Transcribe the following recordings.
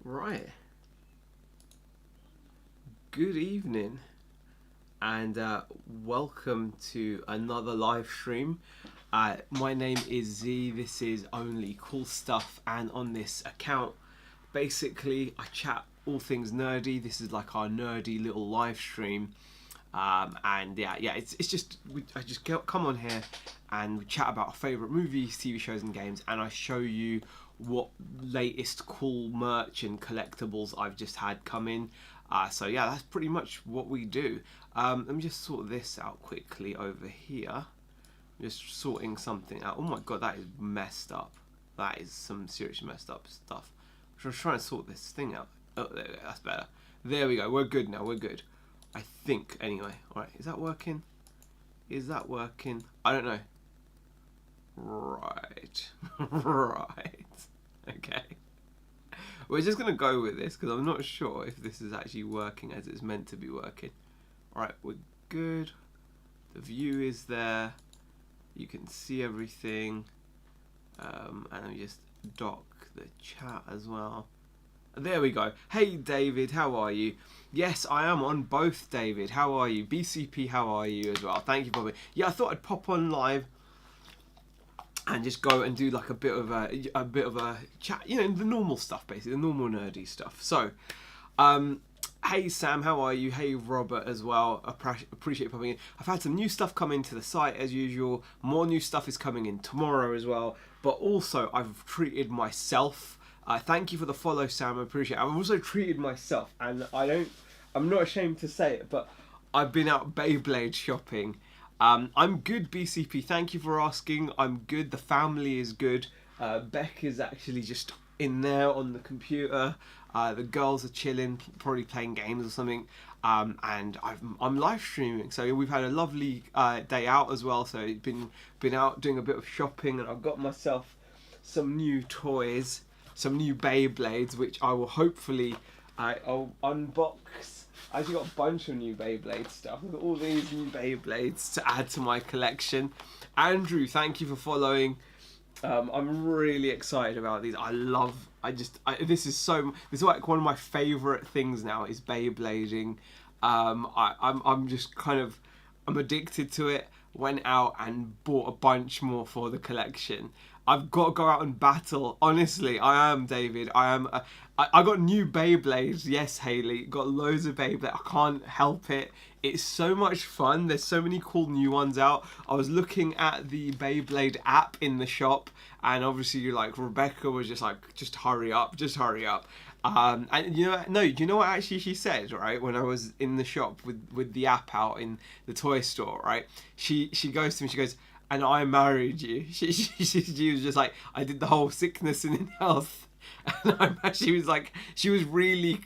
Right. Good evening, and welcome to another live stream. My name is Z. This is Only Cool Stuff, and on this account, basically, I chat all things nerdy. This is like our nerdy little live stream. And it's just I just come on here and we chat about our favourite movies, TV shows, and games, and I show you what latest cool merch and collectibles I've just had come in. So yeah, that's pretty much what we do. Let me just sort this out quickly over here. I'm just sorting something out. Oh my god, that is messed up. That is some seriously messed up stuff. I'm trying to sort this thing out. Oh, there we go. That's better. There we go. We're good now. We're good. I think, anyway. Alright, is that working? Is that working? I don't know. Right. Right. Okay. We're just going to go with this because I'm not sure if this is actually working as it's meant to be working. Alright, we're good. The view is there. You can see everything. And let me just dock the chat as well. There we go. Hey David, how are you? Yes, I am on both, David. How are you? BCP, how are you as well? Thank you, Bobby. Yeah, I thought I'd pop on live and just go and do like a bit of a chat, you know, the normal stuff, basically, the normal nerdy stuff. So, hey Sam, how are you? Hey Robert as well. Appreciate you popping in. I've had some new stuff come into the site as usual. More new stuff is coming in tomorrow as well. But also, I've treated myself. Thank you for the follow, Sam. I appreciate it. I've also treated myself, and I'm not ashamed to say it, but I've been out Beyblade shopping. I'm good, BCP. Thank you for asking. I'm good. The family is good. Beck is actually just in there on the computer. The girls are chilling, probably playing games or something. And I'm live streaming, so we've had a lovely day out as well. So been out doing a bit of shopping, and I've got myself some new toys. Some new Beyblades, which I will hopefully I'll unbox. I actually got a bunch of new Beyblade stuff. Look at all these new Beyblades to add to my collection. Andrew, thank you for following. I'm really excited about these. This is like one of my favourite things now is Beyblading. I'm just kind of I'm addicted to it. Went out and bought a bunch more for the collection. I've got to go out and battle. Honestly, I am, David. I got new Beyblades. Yes, Haley. Got loads of Beyblades. I can't help it. It's so much fun. There's so many cool new ones out. I was looking at the Beyblade app in the shop, and obviously, like Rebecca was just like, just hurry up, just hurry up. And you know what actually she said, right? When I was in the shop with the app out in the toy store, right? She goes to me, she goes, and I married you. She was just like, I did the whole sickness and in health. And she was really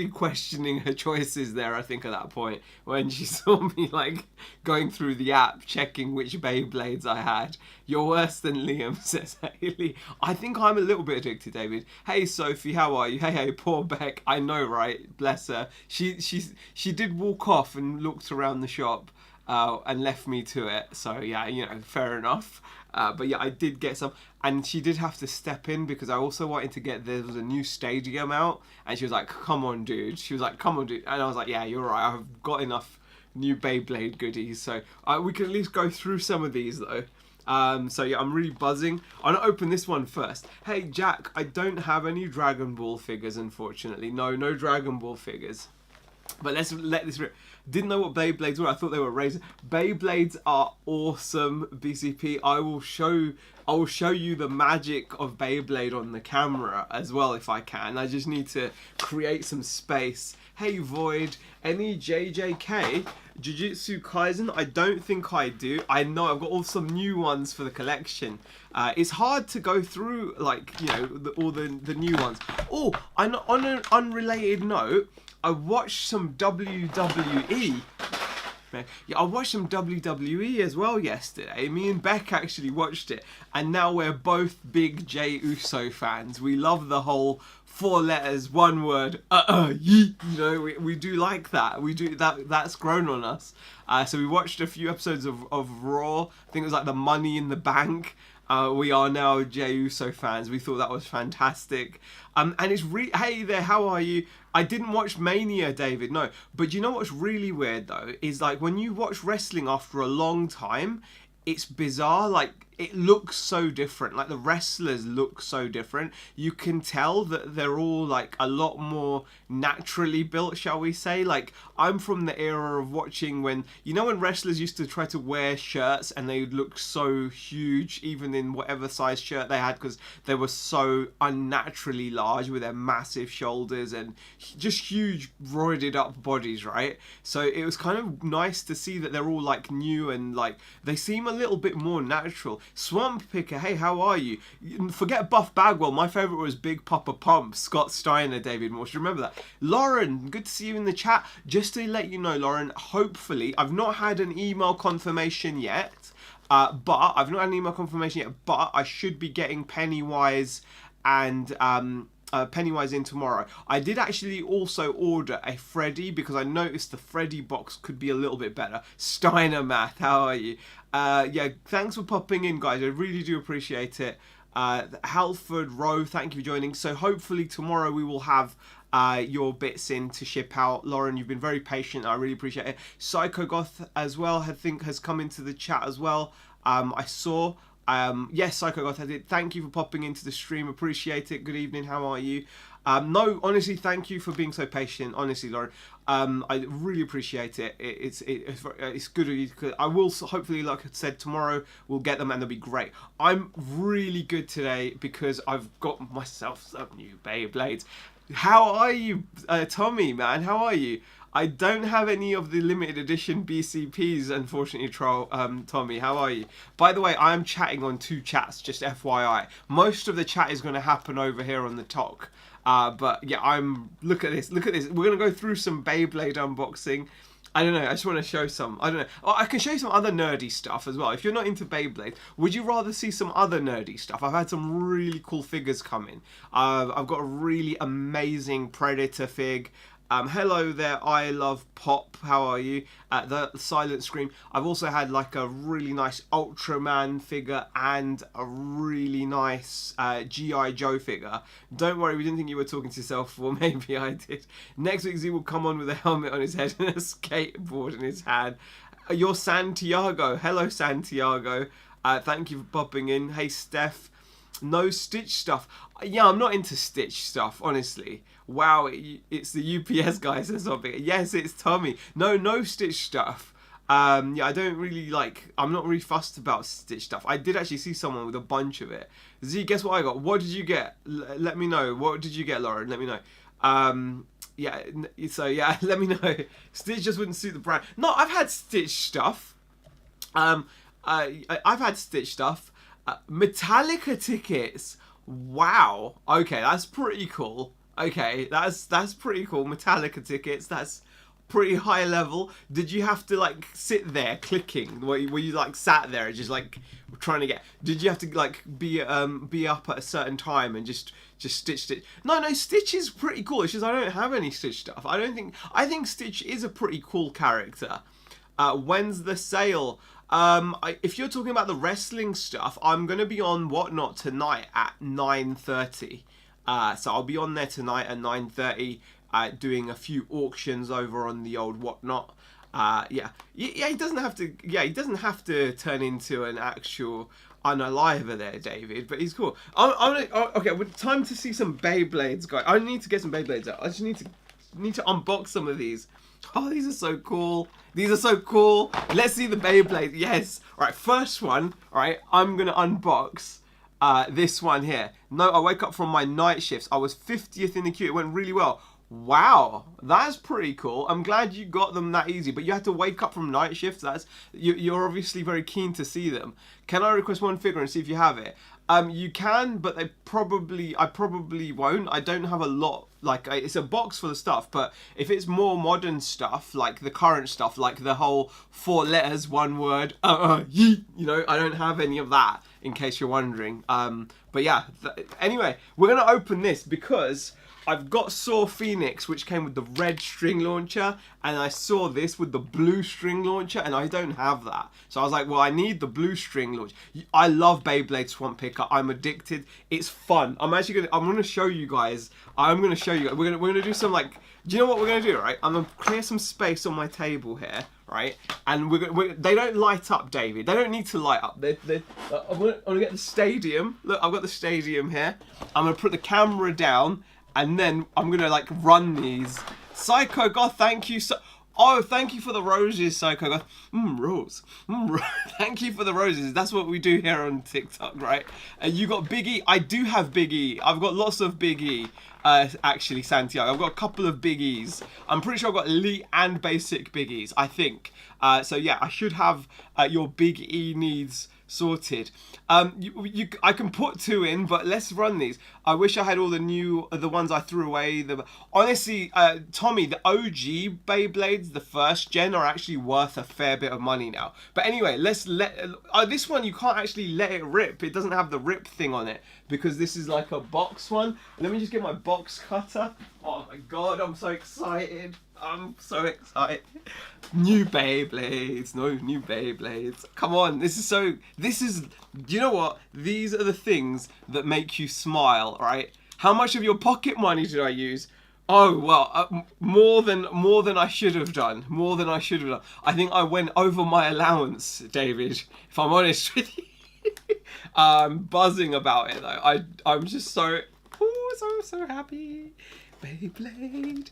questioning her choices there, I think, at that point, when she saw me like going through the app, checking which Beyblades I had. You're worse than Liam, says Haley. I think I'm a little bit addicted, David. Hey Sophie, how are you? Hey, poor Beck. I know, right? Bless her. She did walk off and looked around the shop. And left me to it. So yeah, you know, fair enough. But yeah, I did get some, and she did have to step in because I also wanted to get, there was a new stadium out, and she was like, come on dude. She was like, come on dude. And I was like, yeah, you're right. I've got enough new Beyblade goodies. So we can at least go through some of these though. So yeah, I'm really buzzing. I'm gonna open this one first. Hey Jack, I don't have any Dragon Ball figures, unfortunately. No Dragon Ball figures. But let's let this rip. Didn't know what Beyblades were. I thought they were razor. Beyblades are awesome, BCP. I will show you the magic of Beyblade on the camera as well if I can. I just need to create some space. Hey Void, any JJK? Jujutsu Kaisen? I don't think I do. I know I've got some new ones for the collection. It's hard to go through, like, you know, all the new ones. Oh, on an unrelated note, I watched some WWE. Yeah, I watched some WWE as well yesterday. Me and Beck actually watched it, and now we're both big Jey Uso fans. We love the whole 4 letters, 1 word, yeet. You know, we do like that. We do that. That's grown on us. So we watched a few episodes of Raw. I think it was like the Money in the Bank. We are now Jey Uso fans. We thought that was fantastic. And it's hey there, how are you? I didn't watch Mania, David, no. But you know what's really weird though is like when you watch wrestling after a long time, it's bizarre. Like it looks so different. Like the wrestlers look so different. You can tell that they're all like a lot more naturally built, shall we say. Like I'm from the era of watching when, you know, when wrestlers used to try to wear shirts and they would look so huge even in whatever size shirt they had because they were so unnaturally large with their massive shoulders and just huge roided up bodies, right? So it was kind of nice to see that they're all like new and like they seem a little bit more natural. Swamp Picker, hey, how are you? Forget Buff Bagwell. My favourite was Big Papa Pump, Scott Steiner, David Morse. Remember that? Lauren, good to see you in the chat. Just to let you know, Lauren, hopefully, I've not had an email confirmation yet. But I should be getting Pennywise and Pennywise in tomorrow. I did actually also order a Freddy because I noticed the Freddy box could be a little bit better. Steiner Math, how are you? Yeah, thanks for popping in, guys. I really do appreciate it. Halford Rowe, thank you for joining. So hopefully tomorrow we will have your bits in to ship out. Lauren, you've been very patient. I really appreciate it. Psycho Goth as well, I think, has come into the chat as well. I saw. Yes, Psycho Goth, I did. Thank you for popping into the stream. Appreciate it. Good evening. How are you? No, honestly, thank you for being so patient. Honestly, Lauren, I really appreciate it. It's good of you. I will hopefully, like I said, tomorrow we'll get them and they'll be great. I'm really good today because I've got myself some new Beyblades. How are you, Tommy, man? How are you? I don't have any of the limited edition BCPs, unfortunately, Tommy. How are you? By the way, I am chatting on 2 chats, just FYI. Most of the chat is going to happen over here on the talk. But yeah, look at this. We're going to go through some Beyblade unboxing. I don't know, I just want to show some, I don't know. Oh, I can show you some other nerdy stuff as well. If you're not into Beyblade, would you rather see some other nerdy stuff? I've had some really cool figures come in. I've got a really amazing Predator fig. Hello there, I love Pop. How are you? The Silent Scream. I've also had like a really nice Ultraman figure and a really nice G.I. Joe figure. Don't worry, we didn't think you were talking to yourself. Well, maybe I did. Next week, Z will come on with a helmet on his head and a skateboard in his hand. You're Santiago. Hello, Santiago. Thank you for popping in. Hey, Steph. No Stitch stuff. Yeah, I'm not into Stitch stuff, honestly. Wow, it's the UPS guy says something. Yes, it's Tommy. No Stitch stuff. Yeah, I don't really like, I'm not really fussed about Stitch stuff. I did actually see someone with a bunch of it. Z, guess what I got? What did you get? Let me know. What did you get, Lauren? Let me know. Yeah, so yeah, let me know. Stitch just wouldn't suit the brand. No, I've had Stitch stuff. I've had Stitch stuff. Metallica tickets. Wow. Okay, that's pretty cool. Okay, that's pretty cool. Metallica tickets. That's pretty high level. Did you have to like sit there clicking? Were you like sat there just like trying to get? Did you have to like be up at a certain time and just Stitch? No, Stitch is pretty cool. It's just I don't have any Stitch stuff. I think Stitch is a pretty cool character. When's the sale? If you're talking about the wrestling stuff, I'm going to be on Whatnot tonight at 9:30. So I'll be on there tonight at 9:30 doing a few auctions over on the old Whatnot. Yeah, he doesn't have to. Yeah, he doesn't have to turn into an actual unaliver there, David. But he's cool. Okay, time to see some Beyblades, guys. I need to get some Beyblades out. I just need to unbox some of these. Oh, these are so cool. These are so cool. Let's see the Beyblade. Yes. All right, first one. All right, I'm going to unbox this one here. No, I wake up from my night shifts. I was 50th in the queue. It went really well. Wow, that's pretty cool. I'm glad you got them that easy, but you had to wake up from night shifts. You're obviously very keen to see them. Can I request one figure and see if you have it? You can, but I probably won't. I don't have a lot, like, it's a box full of stuff, but if it's more modern stuff, like the current stuff, like the whole 4 letters, 1 word, you know, I don't have any of that, in case you're wondering. But yeah, anyway, we're going to open this because I've got Saw Phoenix, which came with the red string launcher, and I saw this with the blue string launcher, and I don't have that. So I was like, well, I need the blue string launcher. I love Beyblade Swamp Picker. I'm addicted. It's fun. I'm gonna show you guys. We're gonna do some, like, do you know what we're gonna do, right? I'm gonna clear some space on my table here, right? And they don't light up, David. They don't need to light up. I'm gonna get the stadium. Look, I've got the stadium here. I'm gonna put the camera down, and then I'm gonna, like, run these. Psycho Goth, thank you so. Oh, thank you for the roses, Psycho Goth. Rose. Thank you for the roses. That's what we do here on TikTok, right? And you got Big E. I do have Big E. I've got lots of Big E. Actually, Santiago, I've got a couple of Big E's. I'm pretty sure I've got elite and basic Big E's, I think. So yeah, I should have your Big E needs sorted. I can put 2 in, but let's run these. I wish I had all the ones I threw away. Honestly, Tommy, the OG Beyblades, the first gen, are actually worth a fair bit of money now. But anyway, this one you can't actually let it rip. It doesn't have the rip thing on it because this is like a box one. Let me just get my box cutter. Oh my god, I'm so excited. I'm so excited. New Beyblades. No, new Beyblades. Come on, this is, do you know what? These are the things that make you smile, right? How much of your pocket money did I use? Oh, well, more than I should have done. More than I should have done. I think I went over my allowance, David, if I'm honest with you. I'm buzzing about it, though. I'm just so happy. Beyblade.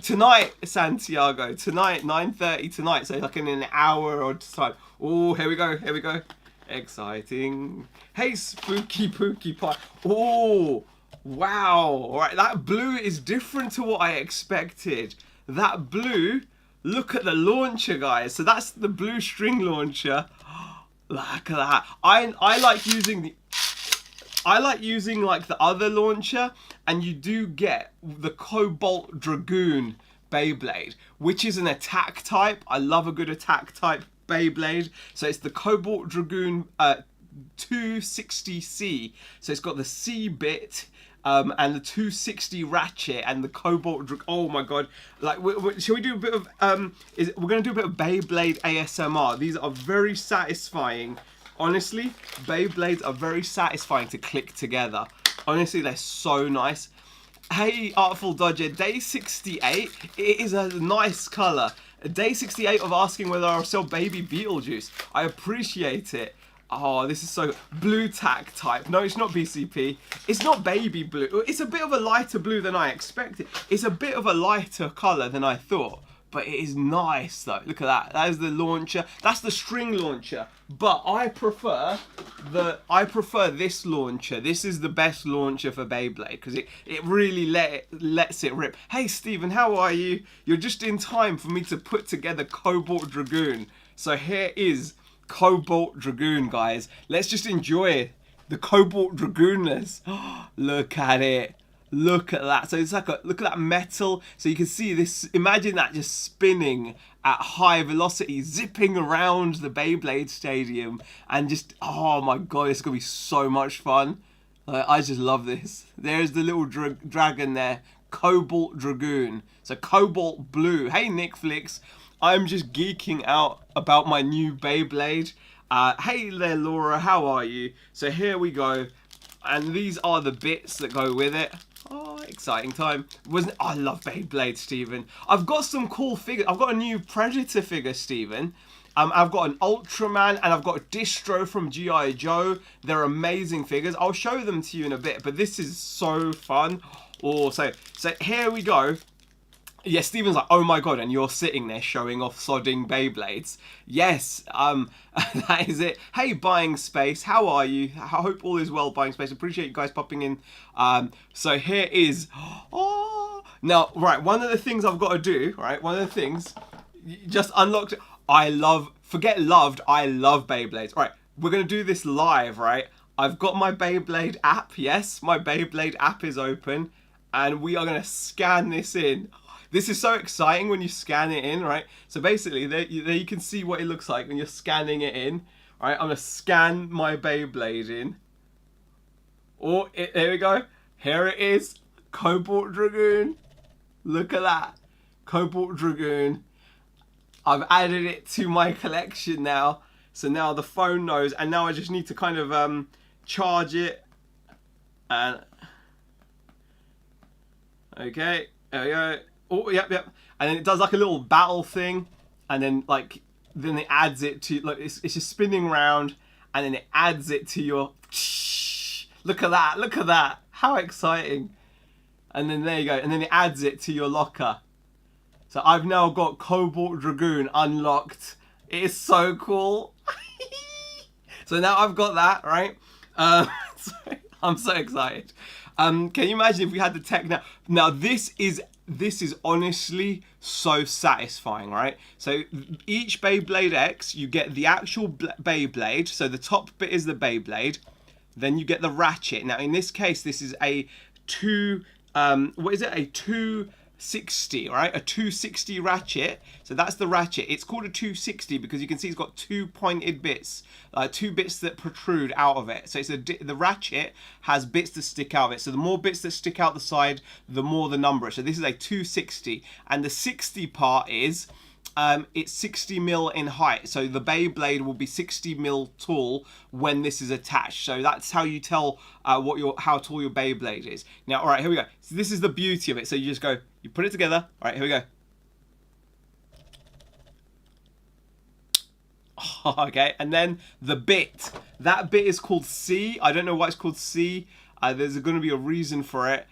Tonight, Santiago. Tonight, 9:30 tonight. So like in an hour or time. Oh, here we go. Exciting. Hey, Spooky Pookie Pie. Oh, wow. All right, that blue is different to what I expected. That blue. Look at the launcher, guys. So that's the blue string launcher. Look at that. I like using like the other launcher, and you do get the Cobalt Dragoon Beyblade, which is an attack type. I love a good attack type Beyblade. So it's the Cobalt Dragoon 260C. So it's got the C bit and the 260 ratchet and the Cobalt Dragoon. Oh my god! Like, shall we do a bit of we're gonna do a bit of Beyblade ASMR. These are very satisfying. Honestly, Beyblades are very satisfying to click together. Honestly, they're so nice. Hey, Artful Dodger, day 68. It is a nice colour. Day 68 of asking whether I'll sell baby Beetlejuice. I appreciate it. Oh, this is so blue tack type. No, it's not BCP. It's not baby blue. It's a bit of a lighter blue than I expected. It's a bit of a lighter colour than I thought. But it is nice though. Look at that. That is the launcher. That's the string launcher. But I prefer this launcher. This is the best launcher for Beyblade because it really lets it rip. Hey Stephen, how are you? You're just in time for me to put together Cobalt Dragoon. So here is Cobalt Dragoon, guys. Let's just enjoy the Cobalt Dragooners. Look at it. Look at that. So it's like look at that metal. So you can see this, imagine that just spinning at high velocity, zipping around the Beyblade Stadium, and just, oh my god, it's gonna be so much fun. I just love this. There's the little dragon there, Cobalt Dragoon. So Cobalt Blue. Hey Nickflix, I'm just geeking out about my new Beyblade. Hey there Laura, how are you? So here we go. And these are the bits that go with it. Oh, exciting time. I love Beyblade, Stephen. I've got some cool figures. I've got a new Predator figure, Stephen. I've got an Ultraman and I've got a Distro from G.I. Joe. They're amazing figures. I'll show them to you in a bit, but this is so fun. Oh, so here we go. Yeah, Steven's like, oh my god, and you're sitting there showing off sodding Beyblades. Yes, that is it. Hey, Buying Space, how are you? I hope all is well, Buying Space. Appreciate you guys popping in. So here is, now, right, one of the things I've got to do, right, one of the things, just unlocked, I love Beyblades. Right, we're going to do this live, right? I've got my Beyblade app, yes, my Beyblade app is open, and we are going to scan this in. This is so exciting when you scan it in, right? So basically, there you can see what it looks like when you're scanning it in. All right, I'm going to scan my Beyblade in. Oh, there we go. Here it is. Cobalt Dragoon. Look at that. Cobalt Dragoon. I've added it to my collection now. So now the phone knows. And now I just need to kind of charge it. And okay. There we go. Oh, yep. And then it does like a little battle thing. And then like, then it adds it to, like, it's just spinning round. And then it adds it to your... Look at that. Look at that. How exciting. And then there you go. And then it adds it to your locker. So I've now got Cobalt Dragoon unlocked. It is so cool. So now I've got that, right? I'm so excited. Can you imagine if we had the tech now? Now this is honestly so satisfying, right? So each Beyblade X, you get the actual Beyblade. So the top bit is the Beyblade. Then you get the ratchet. Now in this case, this is a what is it? A 260, right? A 260 ratchet. So that's the ratchet. It's called a 260 because you can see it's got two pointed bits, two bits that protrude out of it. So it's the ratchet has bits that stick out of it. So the more bits that stick out the side, the more the number. So this is a 260, and the 60 part is it's 60 mil in height. So the Beyblade will be 60 mil tall when this is attached. So that's how you tell how tall your Beyblade is. Now, all right, here we go. So this is the beauty of it. So you just go, you put it together. All right, here we go. Oh, okay, and then the bit. That bit is called C. I don't know why it's called C. There's going to be a reason for it.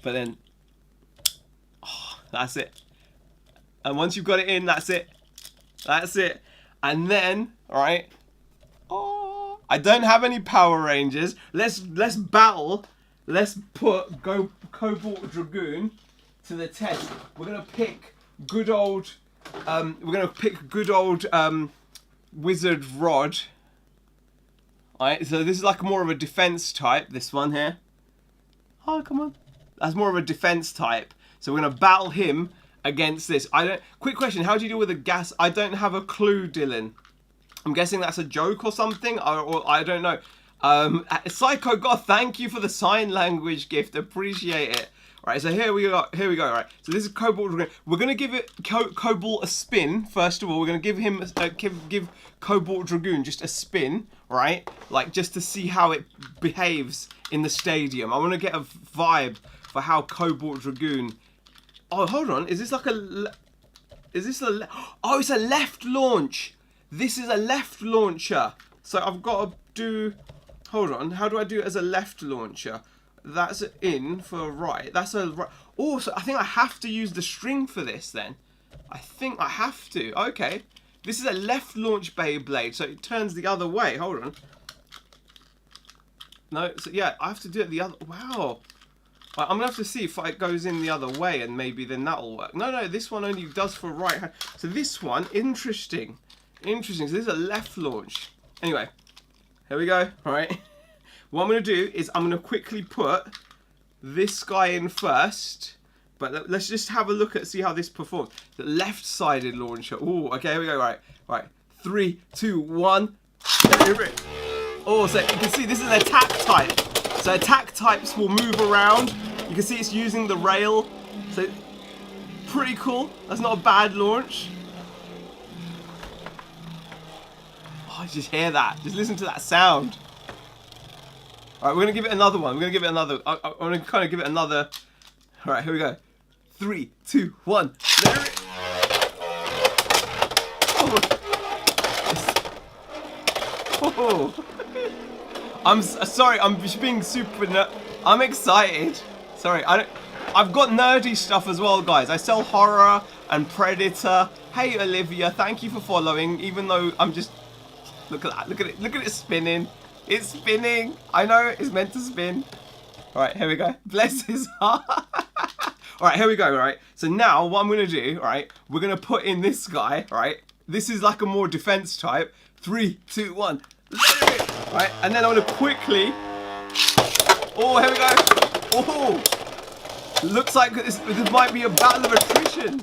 But then, that's it. And once you've got it in, that's it. That's it. And then, all right. Oh, I don't have any Power Rangers. Let's battle. Let's go Cobalt Dragoon to the test. We're gonna pick good old. Wizard Rod. All right. So this is like more of a defense type. This one here. Oh, come on. That's more of a defense type. So we're gonna battle him against this. Quick question, how do you deal with a gas? I don't have a clue, Dylan. I'm guessing that's a joke or something, or I don't know. Psycho God, thank you for the sign language gift, appreciate it. All right, so here we go, all right. So this is Cobalt. We're gonna give it Cobalt a spin. First of all, we're gonna give him give Cobalt Dragoon just a spin, right? Like just to see how it behaves in the stadium. I want to get a vibe for how Cobalt Dragoon. Oh, hold on. Is this like a... Is this a... Oh, it's a left launch. This is a left launcher. So I've got to do... Hold on. How do I do it as a left launcher? That's in for right. That's a right. Oh, so I think I have to use the string for this then. I think I have to. Okay. This is a left launch Beyblade. So it turns the other way. Hold on. No. So yeah, I have to do it the other... Wow. I'm going to have to see if it goes in the other way and maybe then that'll work. No, this one only does for right hand. So this one, interesting. Interesting. So this is a left launch. Anyway, here we go. All right. What I'm going to do is I'm going to quickly put this guy in first. But let's just have a look at see how this performs. The left-sided launcher. Oh, okay, here we go. Right. 3, 2, 1. Oh, so you can see this is an attack type. So attack types will move around. You can see it's using the rail. So pretty cool. That's not a bad launch. Oh, just hear that. Just listen to that sound. All right, we're gonna give it another one. We're gonna give it another. I'm gonna kind of give it another. All right, here we go. 3, 2, 1. Oh. I'm sorry, I'm just being super I'm excited. Sorry, I've got nerdy stuff as well, guys. I sell horror and Predator. Hey, Olivia, thank you for following, even though I'm just... Look at that, look at it spinning. It's spinning. I know, it's meant to spin. All right, here we go. Bless his heart. All right, here we go, all right? So now, what I'm gonna do, all right, we're gonna put in this guy, all right? This is like a more defense type. 3, 2, 1. Right, and then I'm gonna quickly. Oh, here we go. Oh, looks like this might be a battle of attrition.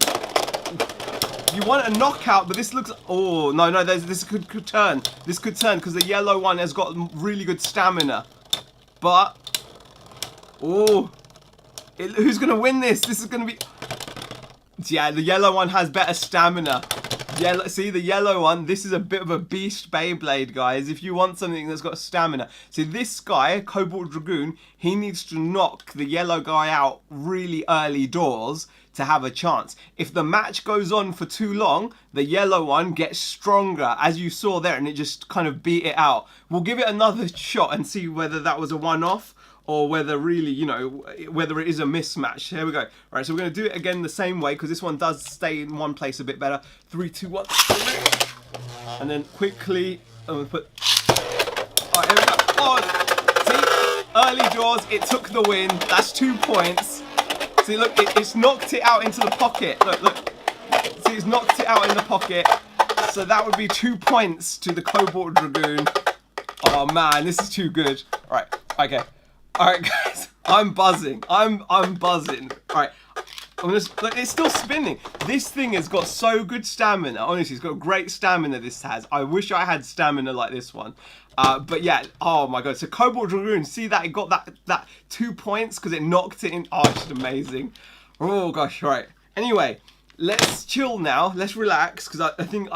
You want a knockout, but this looks. Oh no, this could turn. This could turn because the yellow one has got really good stamina. But oh, Who's going to win this? This is going to be... Yeah, the yellow one has better stamina. Yellow, see, the yellow one, this is a bit of a beast Beyblade, guys. If you want something that's got stamina. See, this guy, Cobalt Dragoon, he needs to knock the yellow guy out really early doors to have a chance. If the match goes on for too long, the yellow one gets stronger, as you saw there, and it just kind of beat it out. We'll give it another shot and see whether that was a one-off or whether really, you know, whether it is a mismatch. Here we go. All right, so we're going to do it again the same way because this one does stay in one place a bit better. 3, 2, 1. And then quickly, I'm going to put... All right, here we go. Oh, see? Early draws, it took the win. That's 2 points. See, look, it's knocked it out into the pocket. Look, look. See, it's knocked it out in the pocket. So that would be 2 points to the Cobalt Dragoon. Oh, man, this is too good. All right, okay. Alright guys, I'm buzzing. I'm buzzing. Alright. Look, it's still spinning. This thing has got so good stamina. Honestly, it's got great stamina, this has. I wish I had stamina like this one. But yeah, oh my god. So Cobalt Dragoon, see that? It got that 2 points because it knocked it in. Oh, it's just amazing. Oh gosh, right. Anyway, let's chill now. Let's relax because I think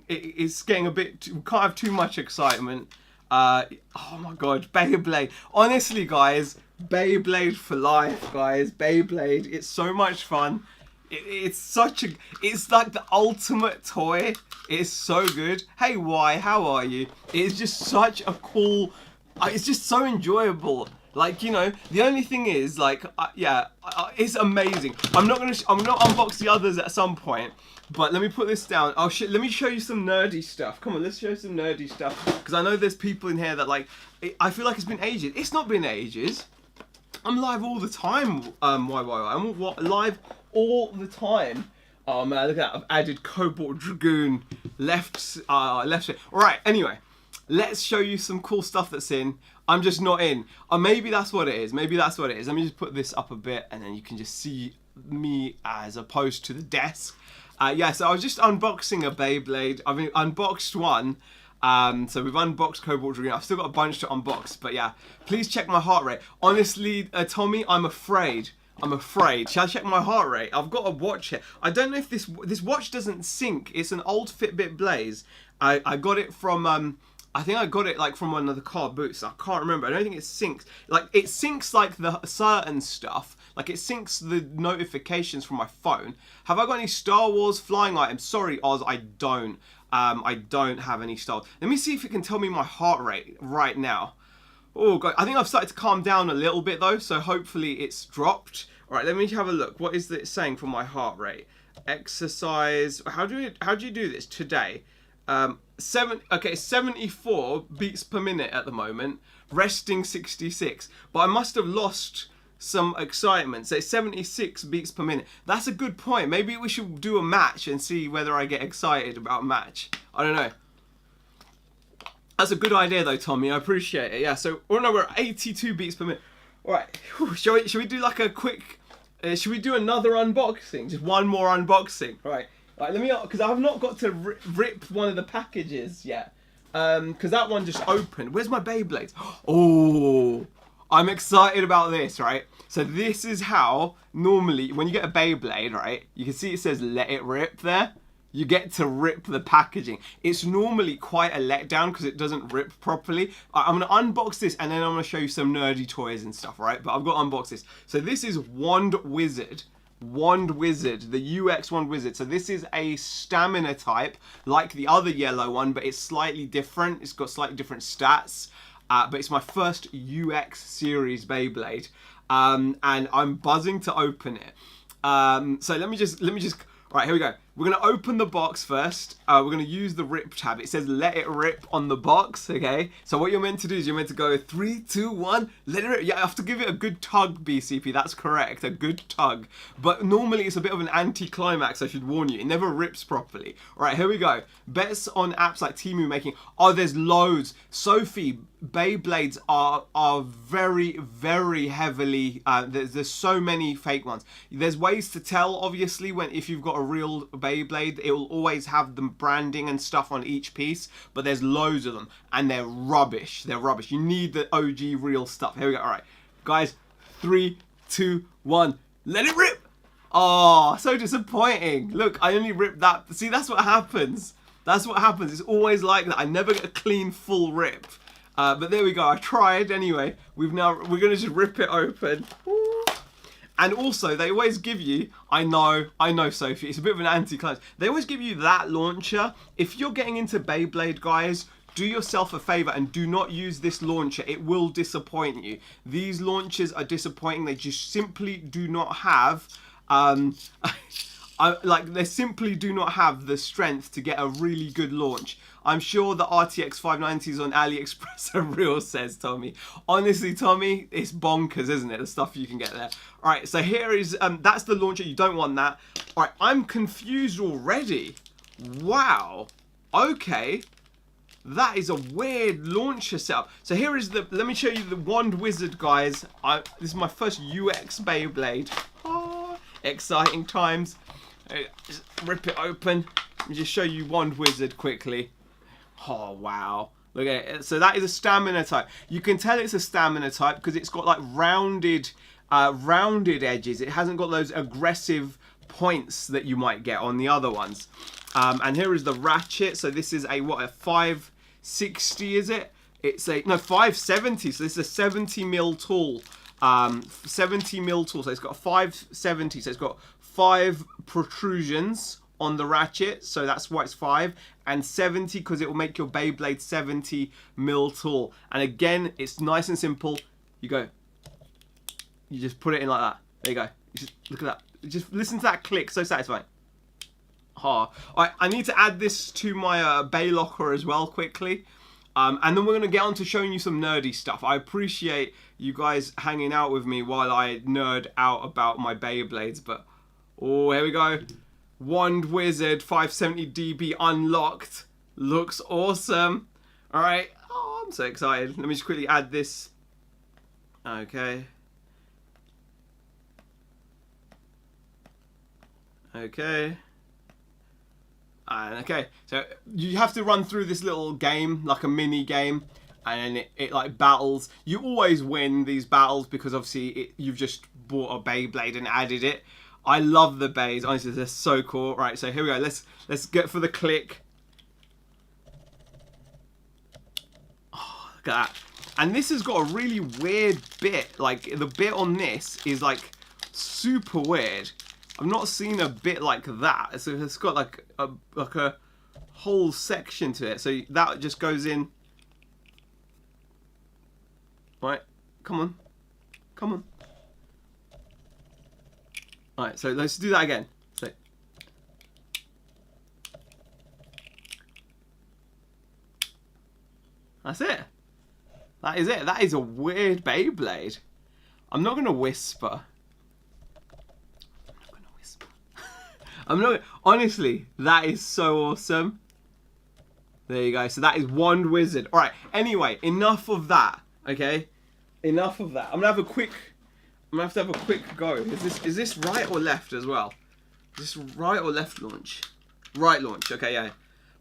it's getting a bit, we can't have too much excitement. Oh my god, Beyblade. Honestly, guys, Beyblade for life, guys. Beyblade, it's so much fun. It's like the ultimate toy. It's so good. Hey, Y, how are you? It's just such a cool, it's just so enjoyable. Like, you know, the only thing is, like, it's amazing. I'm not unbox the others at some point, but let me put this down. Let me show you some nerdy stuff. Come on, let's show some nerdy stuff. Because I know there's people in here that, like, I feel like it's been ages. It's not been ages. I'm live all the time, I'm live all the time. Oh, man, look at that. I've added Cobalt Dragoon left. Alright, anyway. Let's show you some cool stuff that's in. I'm just not in. Or maybe that's what it is. Maybe that's what it is. Let me just put this up a bit and then you can just see me as opposed to the desk. Yeah, so I was just unboxing a Beyblade. I've unboxed one. So we've unboxed Cobalt Dragoon. I've still got a bunch to unbox. But yeah, please check my heart rate. Honestly, Tommy, I'm afraid. Shall I check my heart rate? I've got a watch here. I don't know if this watch doesn't sync. It's an old Fitbit Blaze. I got it from... I think I got it like from one of the car boots. I can't remember. I don't think it syncs. Like it syncs like the certain stuff. Like it syncs the notifications from my phone. Have I got any Star Wars flying items? Sorry, Oz, I don't. I don't have any Star Wars. Let me see if it can tell me my heart rate right now. Oh god, I think I've started to calm down a little bit though. So hopefully it's dropped. All right, let me have a look. What is it saying for my heart rate? Exercise. How do you do this today? 74 beats per minute at the moment, resting 66, but I must have lost some excitement. So it's 76 beats per minute. That's a good point. Maybe we should do a match and see whether I get excited about a match. I don't know. That's a good idea though, Tommy. I appreciate it. Yeah, so oh no, we're at 82 beats per minute. Alright, shall we do like a quick, should we do another unboxing? Just one more unboxing, right? Right, let me, because I've not got to rip one of the packages yet. Because that one just opened. Where's my Beyblades? Oh, I'm excited about this, right? So this is how, normally, when you get a Beyblade, right, you can see it says let it rip there. You get to rip the packaging. It's normally quite a letdown because it doesn't rip properly. I'm going to unbox this and then I'm going to show you some nerdy toys and stuff, right? But I've got to unbox this. So this is Wand Wizard, the UX Wand Wizard. So this is a stamina type like the other yellow one, but it's slightly different. It's got slightly different stats. But it's my first UX series Beyblade. And I'm buzzing to open it. So let me just, right, here we go. We're going to open the box first. We're going to use the rip tab. It says let it rip on the box, okay? So what you're meant to do is you're meant to go 3, 2, 1, let it rip. Yeah, I have to give it a good tug, BCP. That's correct, a good tug. But normally it's a bit of an anti-climax, I should warn you. It never rips properly. All right, here we go. Bets on apps like Temu making... Oh, there's loads. Sophie, Beyblades are very, very heavily... there's so many fake ones. There's ways to tell, obviously, if you've got a real Beyblade, it will always have the branding and stuff on each piece, but there's loads of them, and they're rubbish. They're rubbish. You need the OG real stuff. Here we go. All right, guys, 3, 2, 1. Let it rip. Oh, so disappointing. Look, I only ripped that. See, that's what happens. That's what happens. It's always like that. I never get a clean full rip. But there we go. I tried anyway. We're gonna just rip it open. Ooh. And also, they always give you, I know, Sophie, it's a bit of an anti-climax. They always give you that launcher. If you're getting into Beyblade, guys, do yourself a favor and do not use this launcher. It will disappoint you. These launchers are disappointing. They just simply do not have, they simply do not have the strength to get a really good launch. I'm sure the RTX 590s on AliExpress are real, says Tommy. Honestly, Tommy, it's bonkers, isn't it? The stuff you can get there. All right, so here is, that's the launcher. You don't want that. All right, I'm confused already. Wow. Okay. That is a weird launcher setup. So here is let me show you the Wand Wizard, guys. This is my first UX Beyblade. Oh, exciting times. Just rip it open. Let me just show you Wand Wizard quickly. Oh, wow. Look at it. So that is a stamina type. You can tell it's a stamina type because it's got like rounded edges. It hasn't got those aggressive points that you might get on the other ones. And here is the ratchet. So this is a 560, is it? It's a, no, 570. So this is a 70 mil tool. 70 mil tool. So it's got 570. So it's got 5 protrusions on the ratchet, so that's why it's 5, and 70 because it will make your Beyblade 70 mil tall. And again, it's nice and simple. You just put it in like that. There you go. You just look at that. Just listen to that click. So satisfying. Oh, I need to add this to my Bay Locker as well quickly. And then we're going to get on to showing you some nerdy stuff. I appreciate you guys hanging out with me while I nerd out about my Beyblades, but oh, here we go. Wand Wizard 570 dB unlocked. Looks awesome. All right. Oh, I'm so excited. Let me just quickly add this. Okay. Okay. And okay. So you have to run through this little game, like a mini game, and then it like battles. You always win these battles because obviously you've just bought a Beyblade and added it. I love the bays. Honestly, they're so cool. Right, so here we go. Let's get for the click. Oh, look at that. And this has got a really weird bit. Like, the bit on this is, like, super weird. I've not seen a bit like that. So it's got, like a whole section to it. So that just goes in. Right, come on. Come on. Alright, so let's do that again. So, that's it. That is it. That is a weird Beyblade. I'm not going to whisper. I'm not. Honestly, that is so awesome. There you go. So that is Wand Wizard. Alright, anyway, enough of that. Okay? Enough of that. I'm going to have a quick... I'm going to have a quick go. Is this right or left as well? Is this right or left launch? Right launch. Okay, yeah.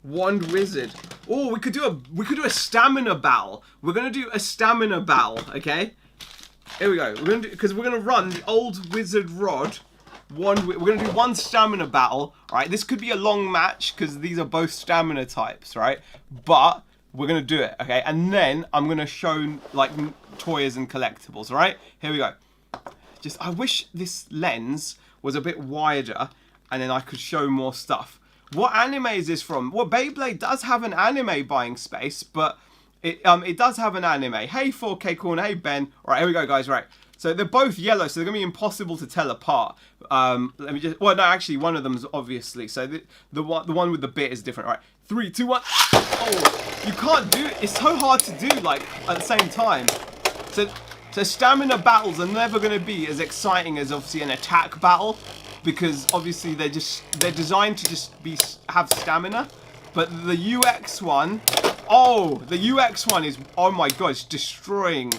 Wand Wizard. Oh, we could do a stamina battle. We're going to do a stamina battle, okay? Here we go. We're going to run the old wizard rod. We're going to do one stamina battle, right? This could be a long match because these are both stamina types, right? But we're going to do it, okay? And then I'm going to show like toys and collectibles, all right? Here we go. I wish this lens was a bit wider and then I could show more stuff. What anime is this from? Well, Beyblade does have an anime buying space, but it does have an anime. Hey, 4K Corner. Hey, Ben. All right, here we go, guys. Right. So they're both yellow, so they're going to be impossible to tell apart. Let me just... Well, no, actually, one of them's obviously. So the one with the bit is different. All right. 3, 2, 1. Oh, you can't do it. It's so hard to do, like, at the same time. So stamina battles are never going to be as exciting as obviously an attack battle, because obviously they're designed to just have stamina. But the UX one, the UX one is, oh my god, it's destroying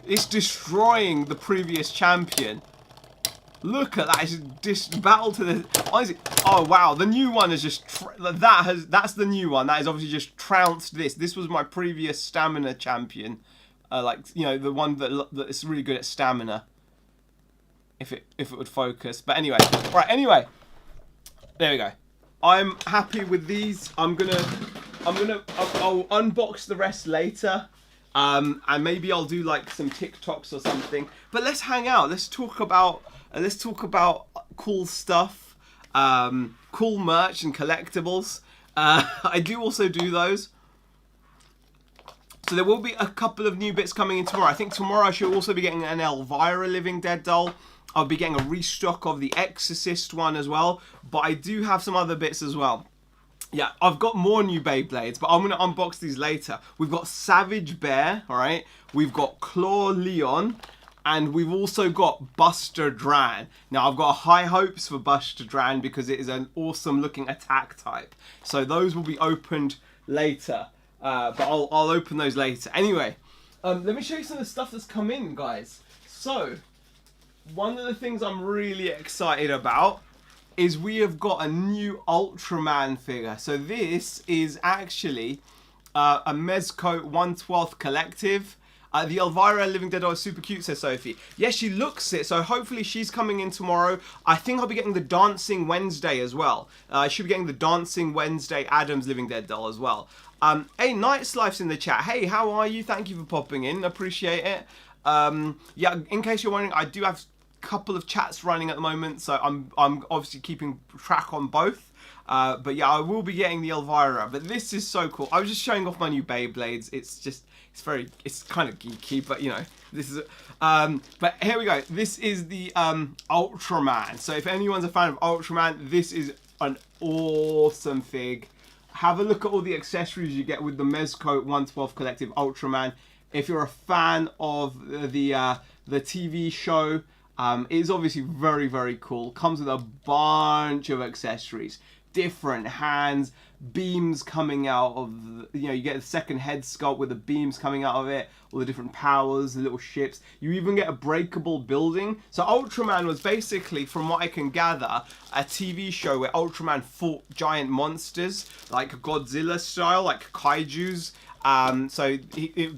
the previous champion. Look at that! It's just battle to the. Honestly, oh wow, the new one is just that's the new one. That is obviously just trounced this. This was my previous stamina champion. Like, you know, the one that is really good at stamina. if it would focus. But anyway, right. Anyway, there we go. I'm happy with these. I'll unbox the rest later. And maybe I'll do like some TikToks or something. But let's hang out. Let's talk about cool stuff, cool merch and collectibles. I do also do those. So there will be a couple of new bits coming in tomorrow. I think tomorrow I should also be getting an Elvira Living Dead doll. I'll be getting a restock of the Exorcist one as well. But I do have some other bits as well. Yeah, I've got more new Beyblades, but I'm going to unbox these later. We've got Savage Bear, all right? We've got Claw Leon, and we've also got Buster Dran. Now, I've got high hopes for Buster Dran because it is an awesome-looking attack type. So those will be opened later, but I'll open those later. Anyway, let me show you some of the stuff that's come in, guys. So, one of the things I'm really excited about is we have got a new Ultraman figure. So this is actually a Mezco 1/12 collective. The Elvira Living Dead doll is super cute, says Sophie. Yes, she looks it, so hopefully she's coming in tomorrow. I think I'll be getting the Dancing Wednesday as well. I should be getting the Dancing Wednesday Adams Living Dead doll as well. Hey, Night's Life's in the chat. Hey, how are you? Thank you for popping in. Appreciate it. Yeah, in case you're wondering, I do have couple of chats running at the moment, so I'm obviously keeping track on both, but yeah, I will be getting the Elvira. But this is so cool. I was just showing off my new Beyblades. It's kind of geeky, but you know, this is but here we go. This is the Ultraman. So if anyone's a fan of Ultraman, this is an awesome fig. Have a look at all the accessories you get with the Mezco 1/12 collective Ultraman. If you're a fan of the TV show, it is obviously very, very cool. Comes with a bunch of accessories, different hands, beams coming out of, you get the second head sculpt with the beams coming out of it, all the different powers, the little ships. You even get a breakable building. So Ultraman was basically, from what I can gather, a TV show where Ultraman fought giant monsters, like Godzilla style, like kaijus. So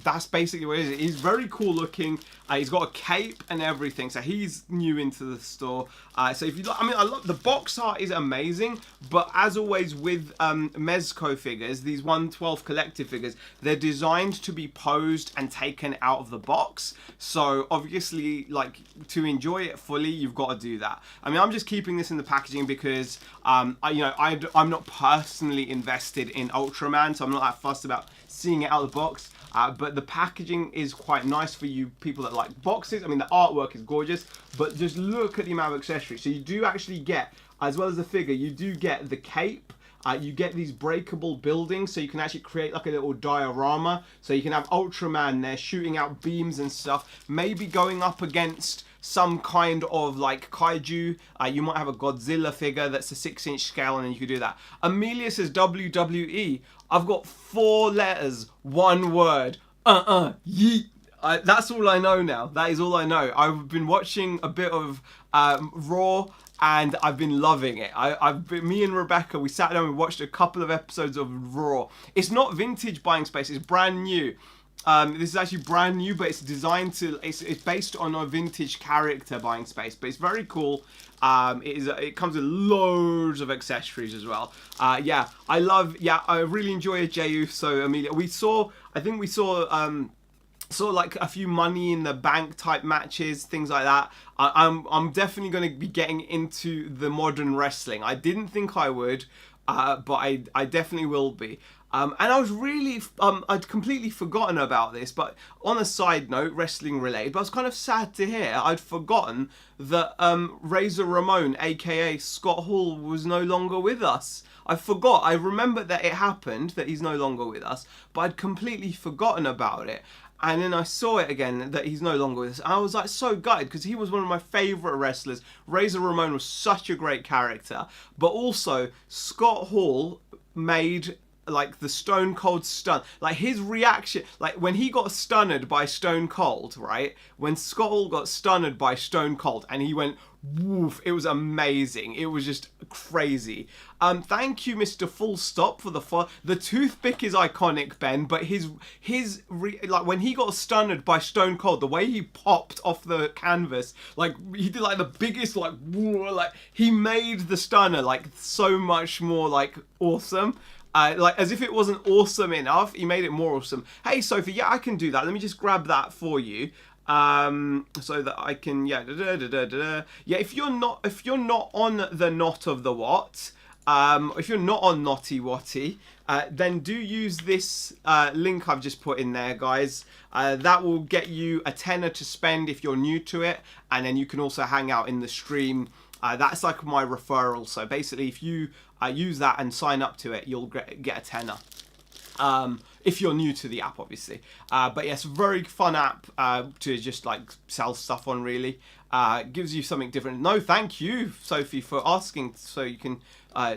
that's basically what it is. He's very cool looking. He's got a cape and everything. So he's new into the store. So if you look, I love the box art is amazing. But as always with Mezco figures, these 1/12 collective figures, they're designed to be posed and taken out of the box. So obviously, like, to enjoy it fully, you've got to do that. I'm just keeping this in the packaging because I'm not personally invested in Ultraman, so I'm not that fussed about seeing it out of the box, but the packaging is quite nice for you people that like boxes. The artwork is gorgeous, but just look at the amount of accessories. So you do actually get, as well as the figure, you do get the cape. You get these breakable buildings, so you can actually create like a little diorama. So you can have Ultraman there shooting out beams and stuff, maybe going up against some kind of like kaiju. You might have a Godzilla figure that's a 6-inch scale, and then you could do that. Amelia says WWE. I've got 4 letters, 1 word. Yeet. That's all I know now. That is all I know. I've been watching a bit of Raw, and I've been loving it. Me and Rebecca, we sat down and watched a couple of episodes of Raw. It's not vintage buying space. It's brand new. This is actually brand new, but it's designed to. It's based on a vintage character buying space, but it's very cool. It comes with loads of accessories as well. Yeah, I really enjoy a J-Uso. So Amelia, I think we saw like a few Money in the Bank type matches, things like that. I'm definitely going to be getting into the modern wrestling. I didn't think I would, but I definitely will be. And I was really, I'd completely forgotten about this, but on a side note, wrestling related, but I was kind of sad to hear, I'd forgotten that Razor Ramon, aka Scott Hall, was no longer with us. I forgot. I remember that it happened, that he's no longer with us, but I'd completely forgotten about it. And then I saw it again, that he's no longer with us. And I was like so gutted, because he was one of my favourite wrestlers. Razor Ramon was such a great character. But also, Scott Hall made like the Stone Cold stun, like his reaction, like when he got stunned by Stone Cold, right? When Scott Hall got stunned by Stone Cold and he went woof, it was amazing. It was just crazy. Thank you, Mr. Full Stop, for the toothpick is iconic, Ben, but like when he got stunned by Stone Cold, the way he popped off the canvas, like he did like the biggest like he made the stunner like so much more like awesome. Like as if it wasn't awesome enough, he made it more awesome. Hey Sophie, yeah, I can do that. Let me just grab that for you. So that I can, yeah, yeah. If you're not on the Knot of the What, if you're not on Naughty Watty, then do use this link I've just put in there, guys. That will get you a tenner to spend if you're new to it, and then you can also hang out in the stream. That's like my referral. So basically, if you use that and sign up to it, you'll get a tenner. If you're new to the app, obviously. But yes, very fun app to just like sell stuff on, really. Gives you something different. No, thank you, Sophie, for asking so you can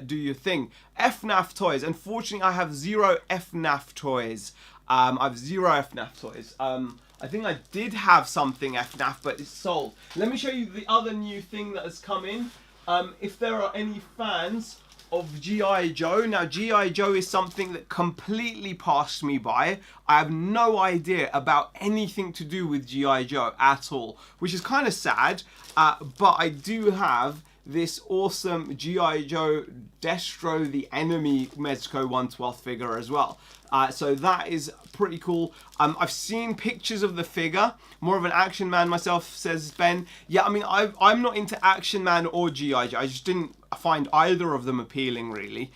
do your thing. FNAF toys. Unfortunately, I have 0 FNAF toys. I have 0 FNAF toys. I think I did have something FNAF, but it's sold. Let me show you the other new thing that has come in. If there are any fans of G.I. Joe. Now, G.I. Joe is something that completely passed me by. I have no idea about anything to do with G.I. Joe at all, which is kind of sad, but I do have this awesome G.I. Joe Destro the Enemy Mezco 1/12 figure as well. So that is pretty cool. I've seen pictures of the figure. More of an Action Man myself, says Ben. Yeah, I mean, I'm not into Action Man or G.I. Joe. I just didn't find either of them appealing, really.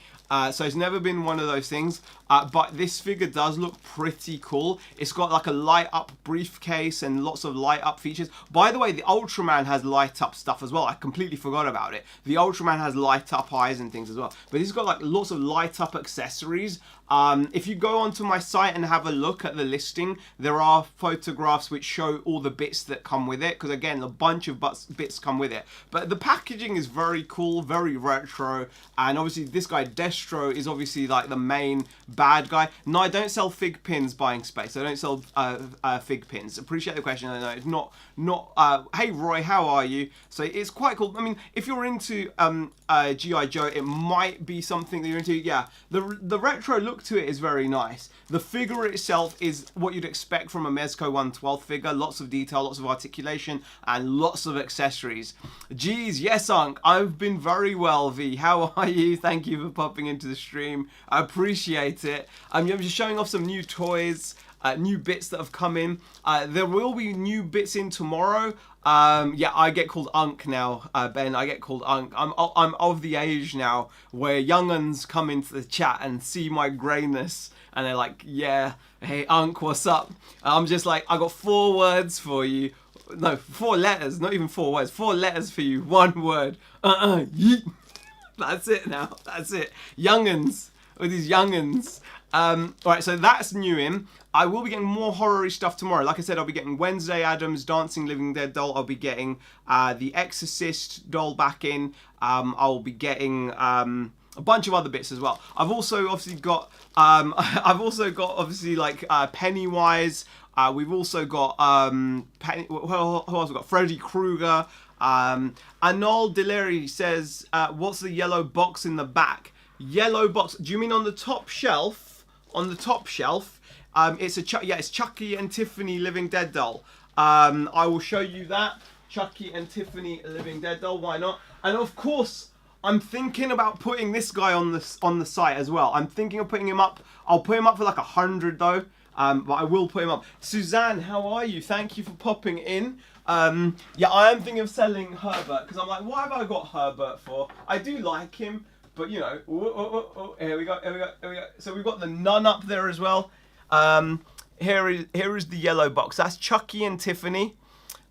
So it's never been one of those things. But this figure does look pretty cool. It's got like a light up briefcase and lots of light up features. By the way, the Ultraman has light up stuff as well. I completely forgot about it. The Ultraman has light up eyes and things as well. But he's got like lots of light up accessories. If you go onto my site and have a look at the listing, there are photographs which show all the bits that come with it. Because again, a bunch of bits come with it. But the packaging is very cool, very retro. And obviously this guy, Destro, is obviously like the main bad guy. No, I don't sell fig pins, buying space. I don't sell fig pins. Appreciate the question. I know it's not hey Roy, how are you? So it's quite cool. I mean, if you're into G.I. Joe, it might be something that you're into. Yeah, the retro look to it is very nice. The figure itself is what you'd expect from a Mezco 1/12 figure. Lots of detail, lots of articulation, and lots of accessories. Geez, yes, Unc. I've been very well, V. How are you? Thank you for popping into the stream. I appreciate it. I'm just showing off some new toys. New bits that have come in. There will be new bits in tomorrow. Yeah, I get called Unc now, Ben. I get called Unc. I'm of the age now where younguns come into the chat and see my greyness and they're like, yeah, hey Unc, what's up? I'm just like, I got 4 words for you. No, 4 letters, not even 4 words. 4 letters for you, 1 word. Yeet. That's it now. That's it. Younguns. With these younguns. Alright, so that's new in. I will be getting more horror-y stuff tomorrow. Like I said, I'll be getting Wednesday Addams Dancing Living Dead doll. I'll be getting the Exorcist doll back in. I'll be getting a bunch of other bits as well. I've also obviously got obviously like Pennywise. We've also got who else we got? Freddy Krueger. Anol Deleri says, what's the yellow box in the back? Yellow box. Do you mean on the top shelf? On the top shelf, it's Chucky and Tiffany Living Dead doll. I will show you that Chucky and Tiffany Living Dead doll. Why not? And of course, I'm thinking about putting this guy on the site as well. I'm thinking of putting him up. I'll put him up for like 100 though. But I will put him up. Suzanne, how are you? Thank you for popping in. Yeah, I am thinking of selling Herbert because I'm like, what have I got Herbert for? I do like him. But you know, here we go. So we've got the nun up there as well. Here is the yellow box. That's Chucky and Tiffany.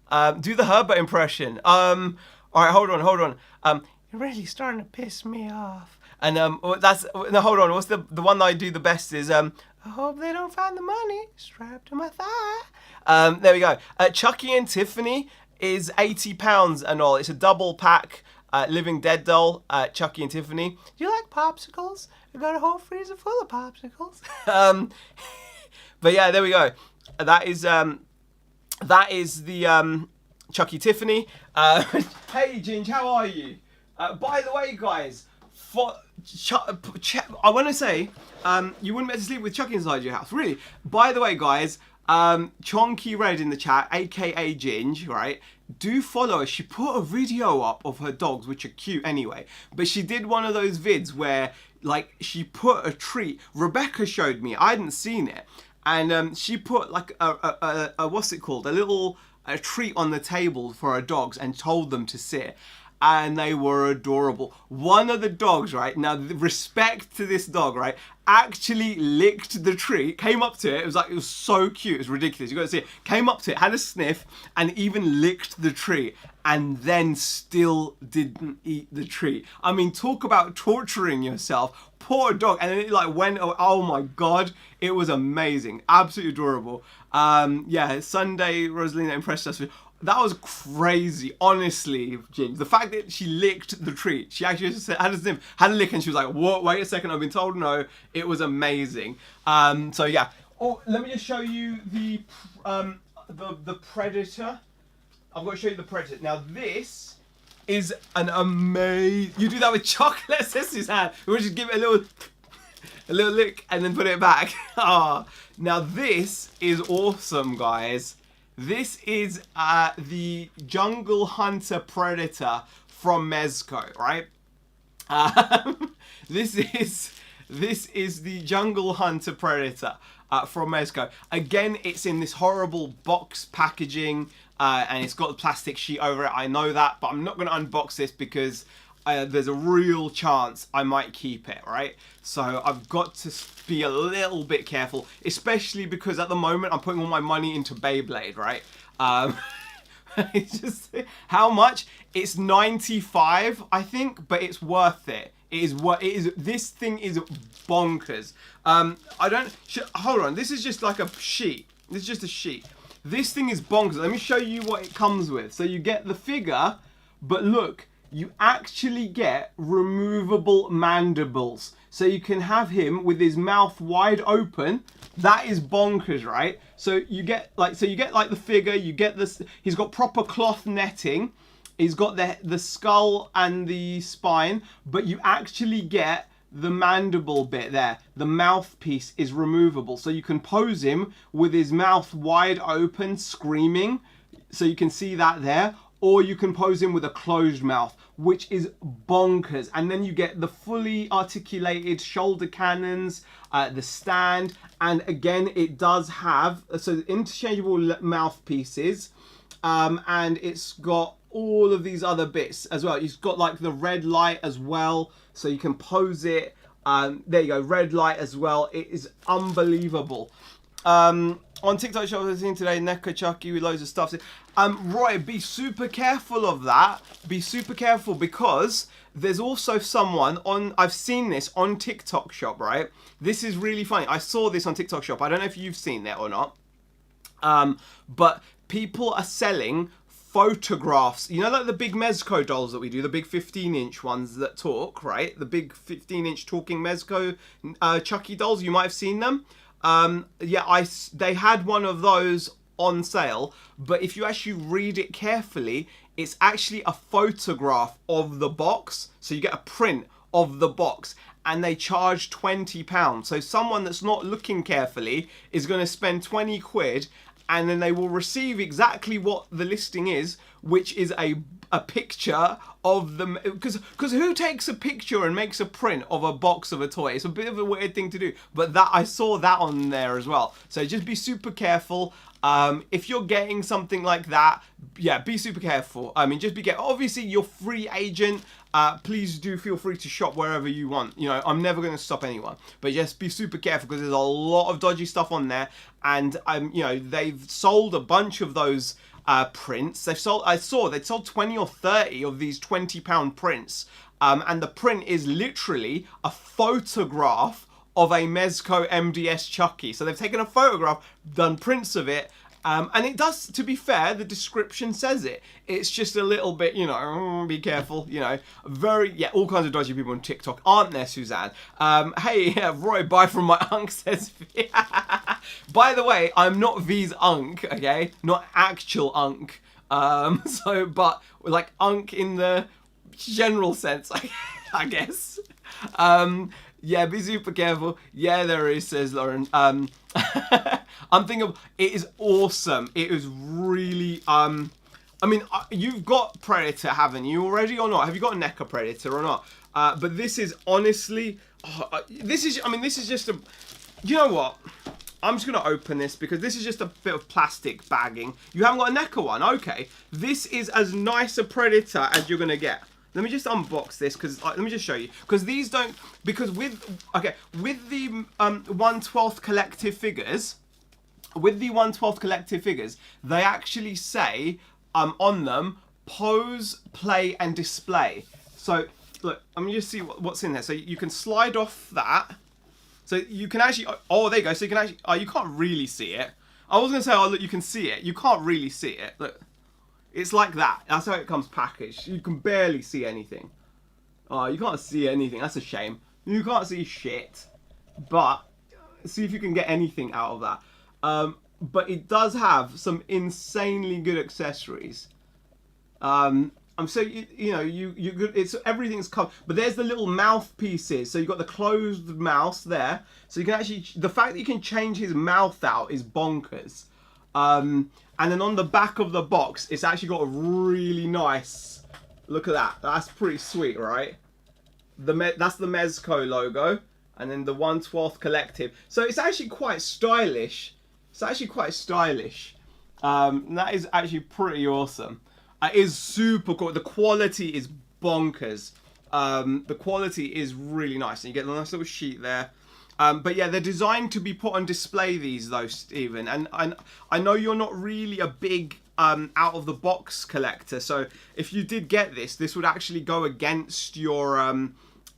Do the Herbert impression. All right, hold on. You're really starting to piss me off. And that's no, hold on. What's the one that I do the best is I hope they don't find the money strapped to my thigh. There we go. Chucky and Tiffany is £80 and all. It's a double pack. Living Dead doll, Chucky and Tiffany. Do you like popsicles? I got a whole freezer full of popsicles. But yeah, there we go. That is the Chucky Tiffany. Hey, Ginge, how are you? By the way, guys, I want to say, you wouldn't be able to sleep with Chucky inside your house, really. By the way, guys, Chonky Red in the chat, aka Ginge, right? Do follow her. She put a video up of her dogs, which are cute anyway. But she did one of those vids where, like, she put a treat. Rebecca showed me. I hadn't seen it. And she put, like, a what's it called? A treat on the table for her dogs and told them to sit. And they were adorable. One of the dogs, right, now respect to this dog, right, actually licked the treat, came up to it, it was so cute, it was ridiculous, you got to see it, came up to it, had a sniff, and even licked the treat, and then still didn't eat the treat. I mean, talk about torturing yourself. Poor dog. And then it like went, oh my God, it was amazing, absolutely adorable. Yeah, Sunday, Rosalina impressed us with, that was crazy, honestly, Ginge. The fact that she licked the treat. She actually just had a lick, and she was like, "What? Wait a second, I've been told no." It was amazing. So yeah. Oh, let me just show you the Predator. I've got to show you the Predator. Now this is an amazing. You do that with chocolate, says Suzanne. We'll just give it a little lick and then put it back. Ah, now this is awesome, guys. This is the Jungle Hunter Predator from Mezco, right? This is the Jungle Hunter Predator from Mezco. Again, it's in this horrible box packaging, and it's got the plastic sheet over it. I know that, but I'm not going to unbox this because there's a real chance I might keep it, right? So I've got to be a little bit careful, especially because at the moment I'm putting all my money into Beyblade, right? It's just, how much? It's 95, I think, but it's worth it. This thing is bonkers. Hold on, this is just like a sheet. This is just a sheet. This thing is bonkers. Let me show you what it comes with. So you get the figure, but look, you actually get removable mandibles. So you can have him with his mouth wide open. That is bonkers, right? So you get like the figure, you get this, he's got proper cloth netting. He's got the skull and the spine, but you actually get the mandible bit there. The mouthpiece is removable. So you can pose him with his mouth wide open, screaming. So you can see that there. Or you can pose him with a closed mouth, which is bonkers. And then you get the fully articulated shoulder cannons, the stand, and again, it does have interchangeable mouthpieces, and it's got all of these other bits as well. It's got like the red light as well, so you can pose it. There you go, red light as well. It is unbelievable. On TikTok shop I've seen today, Neko Chucky with loads of stuff. Roy, be super careful of that. Be super careful because there's also someone I've seen this on TikTok shop, right? This is really funny. I saw this on TikTok shop. I don't know if you've seen that or not. But people are selling photographs. You know, like the big Mezco dolls that we do, the big 15-inch ones that talk, right? The big 15-inch talking Mezco Chucky dolls. You might have seen them. Yeah, they had one of those on sale, but if you actually read it carefully, it's actually a photograph of the box. So you get a print of the box, and they charge £20. So someone that's not looking carefully is going to spend 20 quid, and then they will receive exactly what the listing is, which is a picture of them. Because who takes a picture and makes a print of a box of a toy? It's a bit of a weird thing to do, but I saw that on there as well. So just be super careful. If you're getting something like that, yeah, be super careful. I mean, just be careful. Obviously, you're free agent. Please do feel free to shop wherever you want. You know, I'm never going to stop anyone, but just be super careful because there's a lot of dodgy stuff on there. And you know, they've sold a bunch of those prints. They'd sold 20 or 30 of these £20 prints. And the print is literally a photograph of a Mezco MDS Chucky. So they've taken a photograph, done prints of it, and it does, to be fair, the description says it. It's just a little bit, you know, be careful, you know. All kinds of dodgy people on TikTok, aren't there, Suzanne? Hey, Roy, bye from my unk, says By the way, I'm not V's unk, okay? Not actual unk. So, but like unk in the general sense, I guess. Yeah, be super careful. Yeah, there is, says Lauren. I'm thinking of, it is awesome. It is really, I mean, you've got Predator, haven't you already, or not? Have you got a NECA Predator or not? But this is honestly, this is just a, you know what? I'm just going to open this because this is just a bit of plastic bagging. You haven't got a NECA one? Okay. This is as nice a Predator as you're going to get. Let me just unbox this because let me just show you. Because these don't, because with the 1/12 collective figures, they actually say on them, pose, play, and display. So look, let me just see what's in there. So you can slide off that. So you can actually, oh, there you go. So you can actually, oh, you can't really see it. I was going to say, oh, look, you can see it. You can't really see it. Look, it's like that. That's how it comes packaged. You can barely see anything. Oh, you can't see anything. That's a shame. You can't see shit. But see if you can get anything out of that. But it does have some insanely good accessories. So you know it's everything's covered, but there's the little mouthpieces. So you've got the closed mouth there. So you can actually, the fact that you can change his mouth out is bonkers. And then on the back of the box, it's actually got a really nice, look at that. That's pretty sweet, right? That's the Mezco logo, and then the 1/12 collective. So it's actually quite stylish. It's actually quite stylish. That is actually pretty awesome. It is super cool. The quality is bonkers. The quality is really nice. And you get a nice little sheet there. But yeah, they're designed to be put on display, these though, Stephen. And I know you're not really a big out of the box collector. So if you did get this, this would actually go against your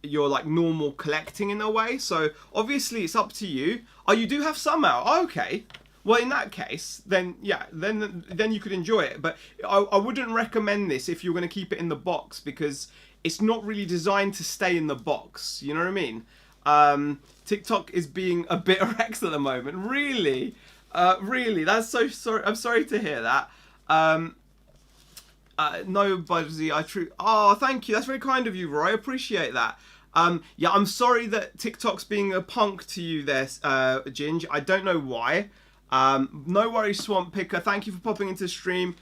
like normal collecting in a way. So obviously it's up to you. Oh, you do have some out. Oh, okay. Well, in that case, then yeah, then you could enjoy it. But I wouldn't recommend this if you're going to keep it in the box because it's not really designed to stay in the box. You know what I mean? TikTok is being a bit Rex at the moment. Really? Really? That's so sorry. I'm sorry to hear that. No, Buzzy, oh, thank you. That's very kind of you, Roy. I appreciate that. Yeah, I'm sorry that TikTok's being a punk to you there, Ginge. I don't know why. No worries, Swamp Picker. Thank you for popping into the stream.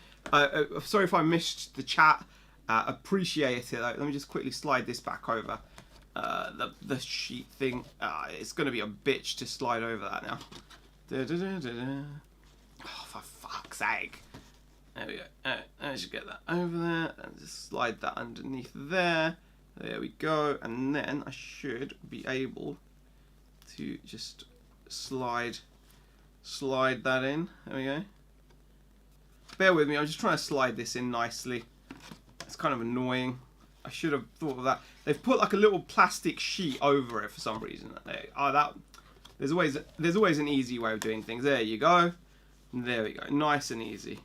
Sorry if I missed the chat. Appreciate it. Let me just quickly slide this back over. The sheet thing. It's going to be a bitch to slide over that now. Oh, for fuck's sake. There we go. I should get that over there and just slide that underneath there. There we go. And then I should be able to just slide that in. There we go. Bear with me. I'm just trying to slide this in nicely. It's kind of annoying. I should have thought of that. They've put like a little plastic sheet over it for some reason. There's always an easy way of doing things. There you go. There we go. Nice and easy.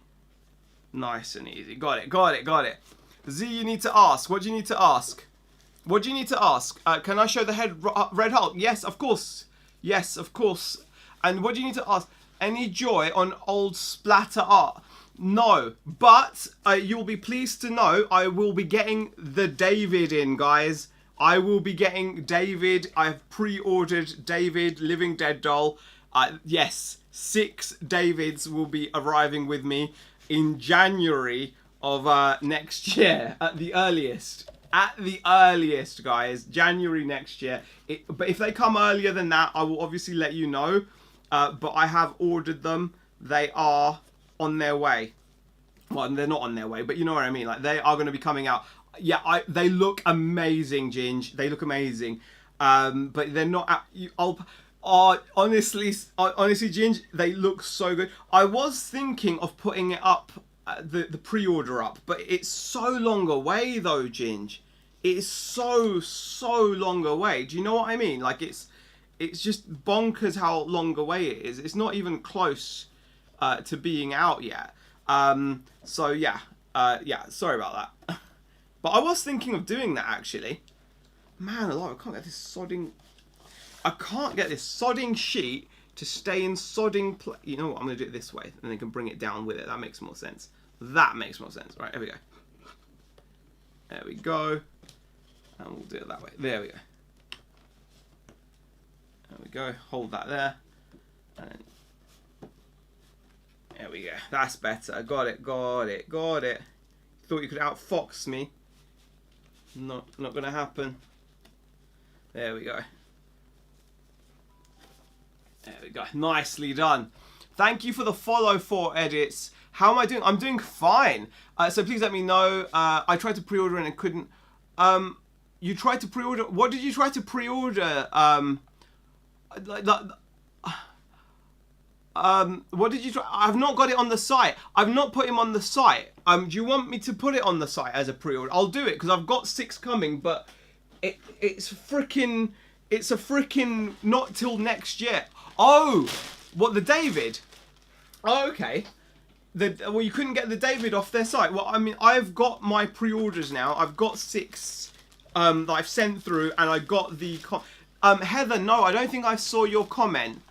Nice and easy. Got it. Z, you need to ask. What do you need to ask? What do you need to ask? Can I show the Red Hulk? Yes, of course. Yes, of course. And what do you need to ask? Any joy on old splatter art? No, but you'll be pleased to know I will be getting the David in, guys. I will be getting David. I've pre-ordered David Living Dead doll. Yes, 6 Davids will be arriving with me in January of next year at the earliest. At the earliest, guys. January next year. But if they come earlier than that, I will obviously let you know. But I have ordered them. They are on their way. Well, they're not on their way, but you know what I mean. Like, they are going to be coming out. Yeah, they look amazing, Ginge. They look amazing. But they're not. Honestly, Ginge, they look so good. I was thinking of putting it up, the pre-order up, but it's so long away though, Ginge. It's so long away. Do you know what I mean? Like, it's just bonkers how long away it is. It's not even close to being out yet. So yeah, sorry about that. But I was thinking of doing that actually. Man alive, I can't get this sodding sheet to stay in sodding You know what, I'm going to do it this way, and then I can bring it down with it. That makes more sense. That makes more sense. Right, here we go. There we go. And we'll do it that way. There we go. There we go. Hold that there. And then there we go. That's better. Got it. Got it. Got it. Thought you could outfox me. Not gonna happen. There we go. There we go. Nicely done. Thank you for the follow, 4 edits. How am I doing? I'm doing fine. So please let me know. I tried to pre-order and it couldn't. You tried to pre-order. What did you try to pre-order? What did you try? I've not got it on the site. I've not put him on the site. Do you want me to put it on the site as a pre-order? I'll do it because I've got 6 coming, but it's a freaking not till next year. Oh, what, the David? Oh, okay. Well, you couldn't get the David off their site. Well, I mean, I've got my pre-orders now. I've got 6 that I've sent through, and I got the Heather, no, I don't think I saw your comment.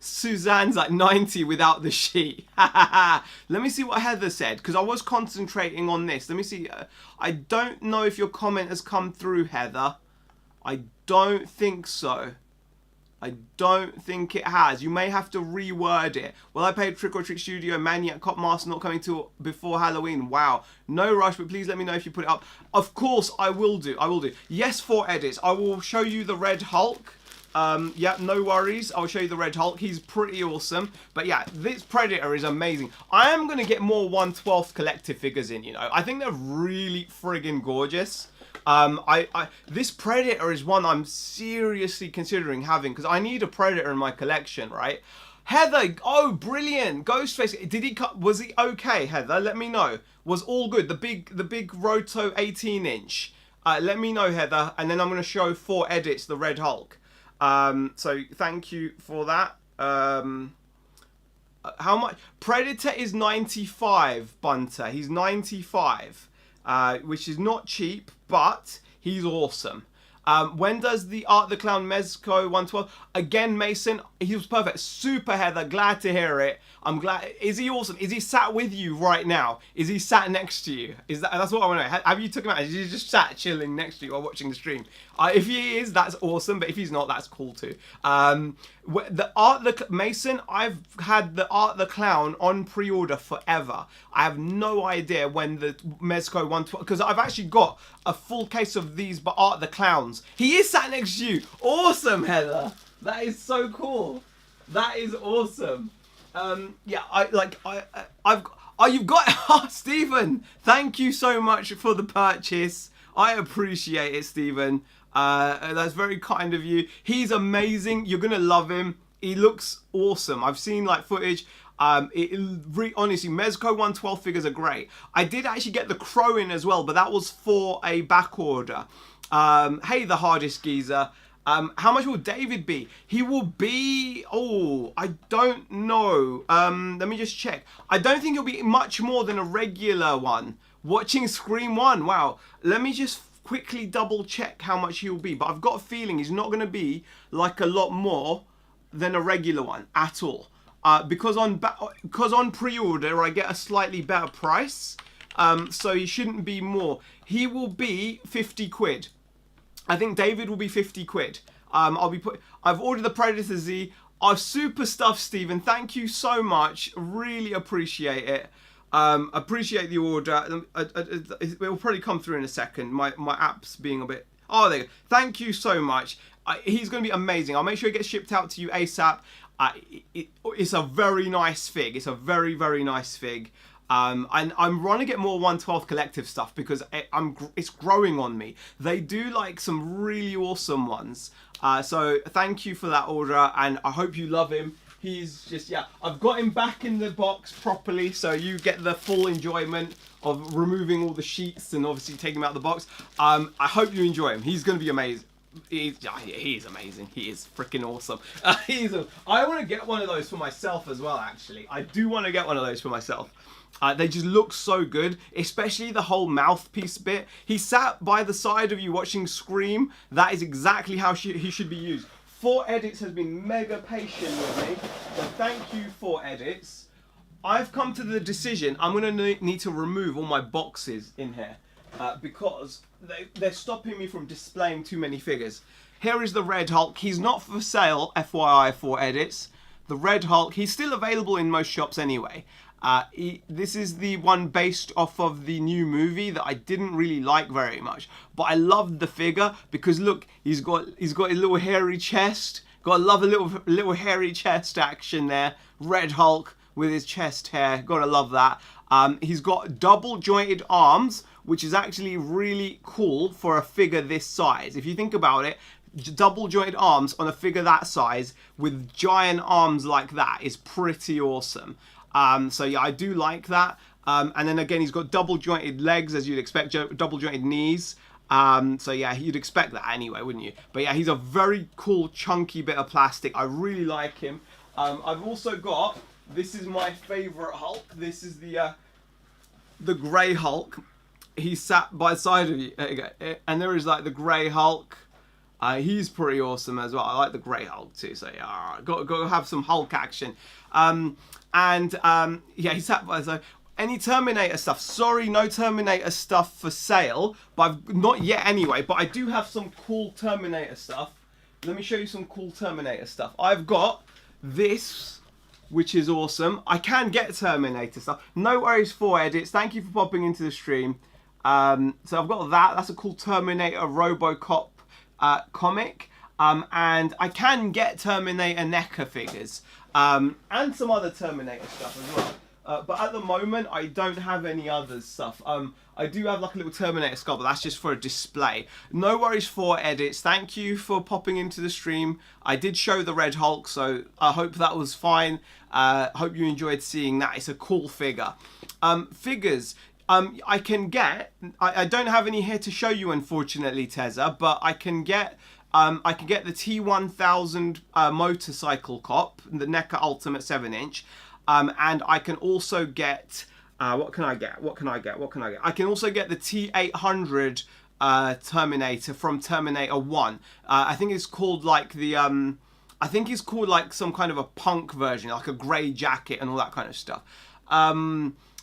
Suzanne's like 90 without the sheet. Let me see what Heather said, because I was concentrating on this. Let me see. I don't know if your comment has come through, Heather. I don't think so. I don't think it has. You may have to reword it. Well, I paid Trick or Treat Studio, Maniac Cop Master not coming till before Halloween. Wow. No rush, but please let me know if you put it up. Of course, I will do. I will do. Yes, 4 edits. I will show you the Red Hulk. Yeah, no worries. I'll show you the Red Hulk. He's pretty awesome. But yeah, this Predator is amazing. I am going to get more 1/12 collective figures in, you know. I think they're really friggin' gorgeous. This Predator is one I'm seriously considering having because I need a Predator in my collection, right? Heather, oh, brilliant. Ghostface, did he cut? Was he okay, Heather? Let me know. Was all good? The big Roto 18-inch. Let me know, Heather, and then I'm going to show 4 edits, the Red Hulk. So thank you for that. How much? Predator is 95, Bunter. He's 95, which is not cheap, but he's awesome. When does the Art the Clown Mezco 112? Again, Mason, he was perfect. Super, Heather, glad to hear it. I'm glad. Is he awesome? Is he sat with you right now? Is he sat next to you? That's what I want to know. Have you took him out? Is he just sat chilling next to you while watching the stream? If he is, that's awesome. But if he's not, that's cool too. Mason, I've had the Art the Clown on pre-order forever. I have no idea when the Mezco 112, because I've actually got a full case of these, but Art the Clowns. He is sat next to you. Awesome, Heather. That is so cool. That is awesome. Yeah, you've got Stephen. Thank you so much for the purchase. I appreciate it, Stephen. That's very kind of you. He's amazing. You're gonna love him. He looks awesome. I've seen like footage. Honestly, Mezco 112 figures are great. I did actually get the Crow in as well, but that was for a back order. Hey, the hardest geezer. How much will David be? He will be, I don't know. Let me just check. I don't think he'll be much more than a regular one. Watching Scream 1, wow. Let me just quickly double check how much he'll be. But I've got a feeling he's not going to be like a lot more than a regular one at all. Because on pre-order I get a slightly better price. So he shouldn't be more. He will be 50 quid. I think David will be 50 quid. I've ordered the Predator Z. I've super stuffed, Stephen. Thank you so much. Really appreciate it. Appreciate the order. It will probably come through in a second. My app's being a bit... Oh, there you go. Thank you so much. He's going to be amazing. I'll make sure it gets shipped out to you ASAP. It's a very nice fig. It's a very, very nice fig. And I'm trying to get more 1/12 collective stuff because it's growing on me. They do like some really awesome ones. So thank you for that order, and I hope you love him. He's just, yeah, I've got him back in the box properly, so you get the full enjoyment of removing all the sheets and obviously taking him out of the box. I hope you enjoy him. He's going to be amazing. He is amazing. He is freaking awesome. I want to get one of those for myself as well, actually. I do want to get one of those for myself. They just look so good, especially the whole mouthpiece bit. He sat by the side of you watching Scream. That is exactly how he should be used. 4 edits has been mega patient with me, so thank you 4 edits. I've come to the decision I'm going to need to remove all my boxes in here because they're stopping me from displaying too many figures. Here is the Red Hulk. He's not for sale, FYI, for edits. The Red Hulk, he's still available in most shops anyway. This is the one based off of the new movie that I didn't really like very much, but I loved the figure because look, he's got a little hairy chest. Gotta love a little hairy chest action there. Red Hulk with his chest hair. Gotta love that. He's got double jointed arms, which is actually really cool for a figure this size. If you think about it, double jointed arms on a figure that size with giant arms like that is pretty awesome. So yeah, I do like that. And then again, he's got double jointed legs, as you'd expect, double jointed knees. So yeah, you'd expect that anyway, wouldn't you? But yeah, he's a very cool, chunky bit of plastic. I really like him. I've also got, this is my favorite Hulk. This is the Grey Hulk. He's sat by the side of you. There you go. And there is like the Grey Hulk. He's pretty awesome as well. I like the Grey Hulk too. So yeah, got to have some Hulk action. Yeah, he sat by the side. Any Terminator stuff? Sorry, no Terminator stuff for sale, but I've not yet anyway. But I do have some cool Terminator stuff. Let me show you some cool Terminator stuff. I've got this, which is awesome. I can get Terminator stuff. No worries for edits. Thank you for popping into the stream. So I've got that. That's a cool Terminator RoboCop comic. And I can get Terminator NECA figures. And some other Terminator stuff as well. But at the moment, I don't have any other stuff. I do have like a little Terminator skull, but that's just for a display. No worries for edits. Thank you for popping into the stream. I did show the Red Hulk, so I hope that was fine. Hope you enjoyed seeing that. It's a cool figure. Figures. I can get. I don't have any here to show you, unfortunately, Tezza, but I can get. I can get the T1000 motorcycle cop, the NECA Ultimate 7-inch. And I can also get, what can I get? I can also get the T800 Terminator from Terminator 1. I think it's called like I think it's called like some kind of a punk version, like a grey jacket and all that kind of stuff.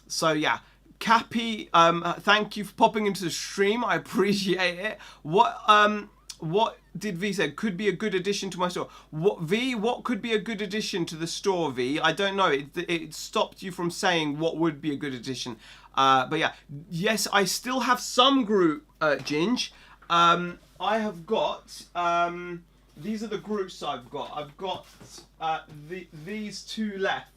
So yeah. Cappy, thank you for popping into the stream. I appreciate it. What did V say? Could be a good addition to my store. What could be a good addition to the store, V? I don't know. It stopped you from saying what would be a good addition. But yeah, yes, I still have some Groot, Ginge. I have got, these are the Groots I've got. I've got these two left.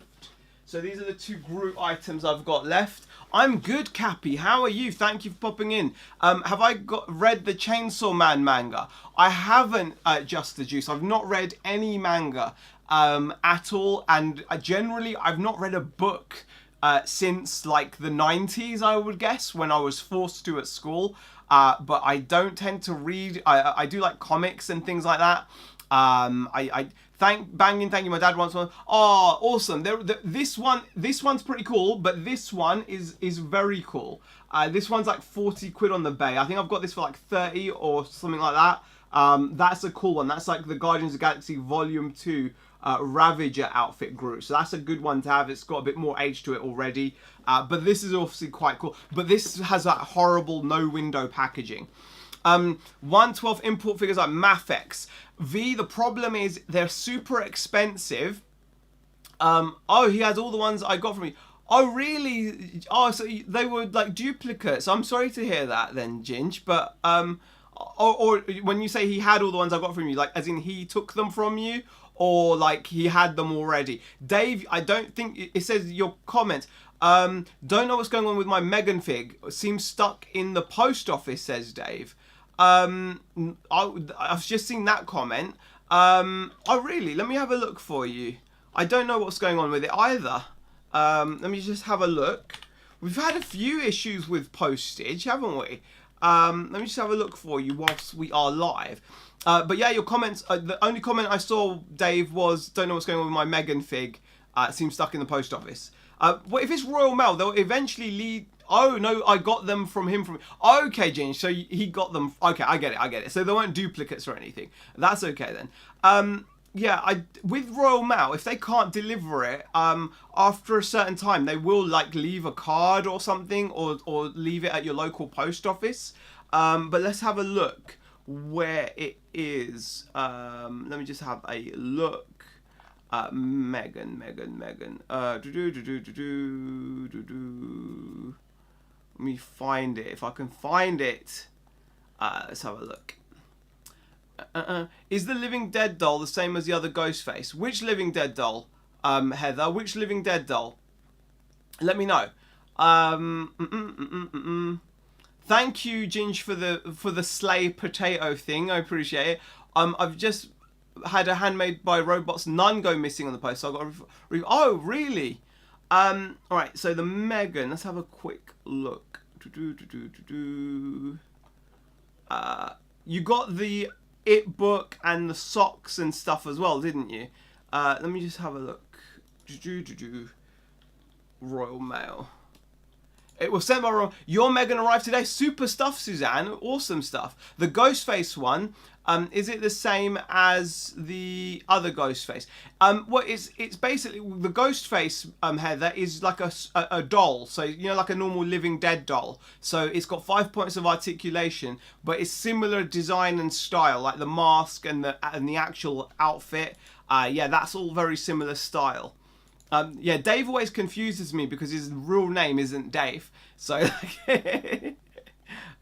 So these are the two Groot items I've got left. I'm good, Cappy. How are you? Thank you for popping in. Have I read the Chainsaw Man manga? I haven't, Just the Juice. I've not read any manga at all. And generally, I've not read a book since like the 90s, I would guess, when I was forced to at school. But I don't tend to read. I do like comics and things like that. Thank you. My dad wants one. Oh, awesome! This one's pretty cool, but this one is very cool. This one's like 40 quid on the bay. I think I've got this for like 30 or something like that. That's a cool one. That's like the Guardians of the Galaxy Volume 2 Ravager outfit Groot. So that's a good one to have. It's got a bit more age to it already. But this is obviously quite cool. But this has that horrible no window packaging. 1/12 import figures like Mafex. V, the problem is they're super expensive. Oh, he has all the ones I got from you. Oh, really? Oh, so they were like duplicates. I'm sorry to hear that then, Ginge. But, or when you say he had all the ones I got from you, like as in he took them from you, or like he had them already. Dave, I don't think, it says your comment. Don't know what's going on with my Megan fig. Seems stuck in the post office, says Dave. I've just seen that comment. Oh really? Let me have a look for you. I don't know what's going on with it either. Let me just have a look. We've had a few issues with postage, haven't we? Let me just have a look for you whilst we are live. But yeah, your comments, the only comment I saw, Dave, was don't know what's going on with my Megan fig. It seems stuck in the post office. What if it's Royal Mail? They'll eventually lead. Oh no, I got them from him. Okay, James. So he got them. Okay, I get it. So they weren't duplicates or anything. That's okay then. yeah, with Royal Mail, if they can't deliver it, after a certain time, they will like leave a card or something, or leave it at your local post office. But let's have a look where it is. Let me just have a look. Megan. Let me find it. If I can find it, let's have a look. Is the Living Dead doll the same as the other Ghostface? Which Living Dead doll, Heather? Which Living Dead doll? Let me know. Thank you, Ginge, for the slay potato thing. I appreciate it. I've just had a Handmade by Robots none go missing on the post, so I got. Oh, really? All right. So the Megan. Let's have a quick look. You got the It book and the socks and stuff as well, didn't you? Let me just have a look. Royal Mail. It was sent by Royal. Your Megan arrived today. Super stuff, Suzanne. Awesome stuff. The Ghostface one. Is it the same as the other Ghostface? Well, it's basically the Ghostface, Heather, is like a doll. So, you know, like a normal Living Dead doll. So it's got 5 points of articulation, but it's similar design and style, like the mask and the actual outfit. Yeah, that's all very similar style. Yeah, Dave always confuses me because his real name isn't Dave. So, I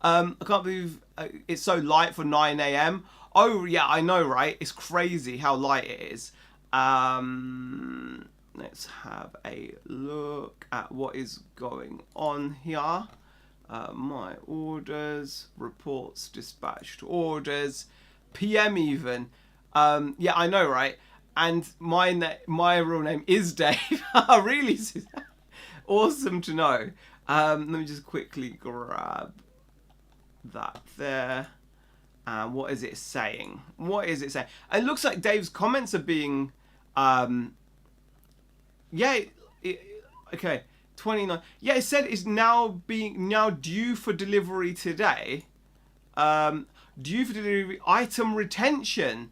can't believe it's so light for 9 a.m. Oh, yeah, I know, right? It's crazy how light it is. Let's have a look at what is going on here. My orders, reports, dispatched orders, PM even. Yeah, I know, right? And my real name is Dave. Really? Awesome to know. Let me just quickly grab that there. And what is it saying? What is it saying? It looks like Dave's comments are being... yeah, okay. 29. Yeah, it said it's now due for delivery today. Due for delivery. Item retention.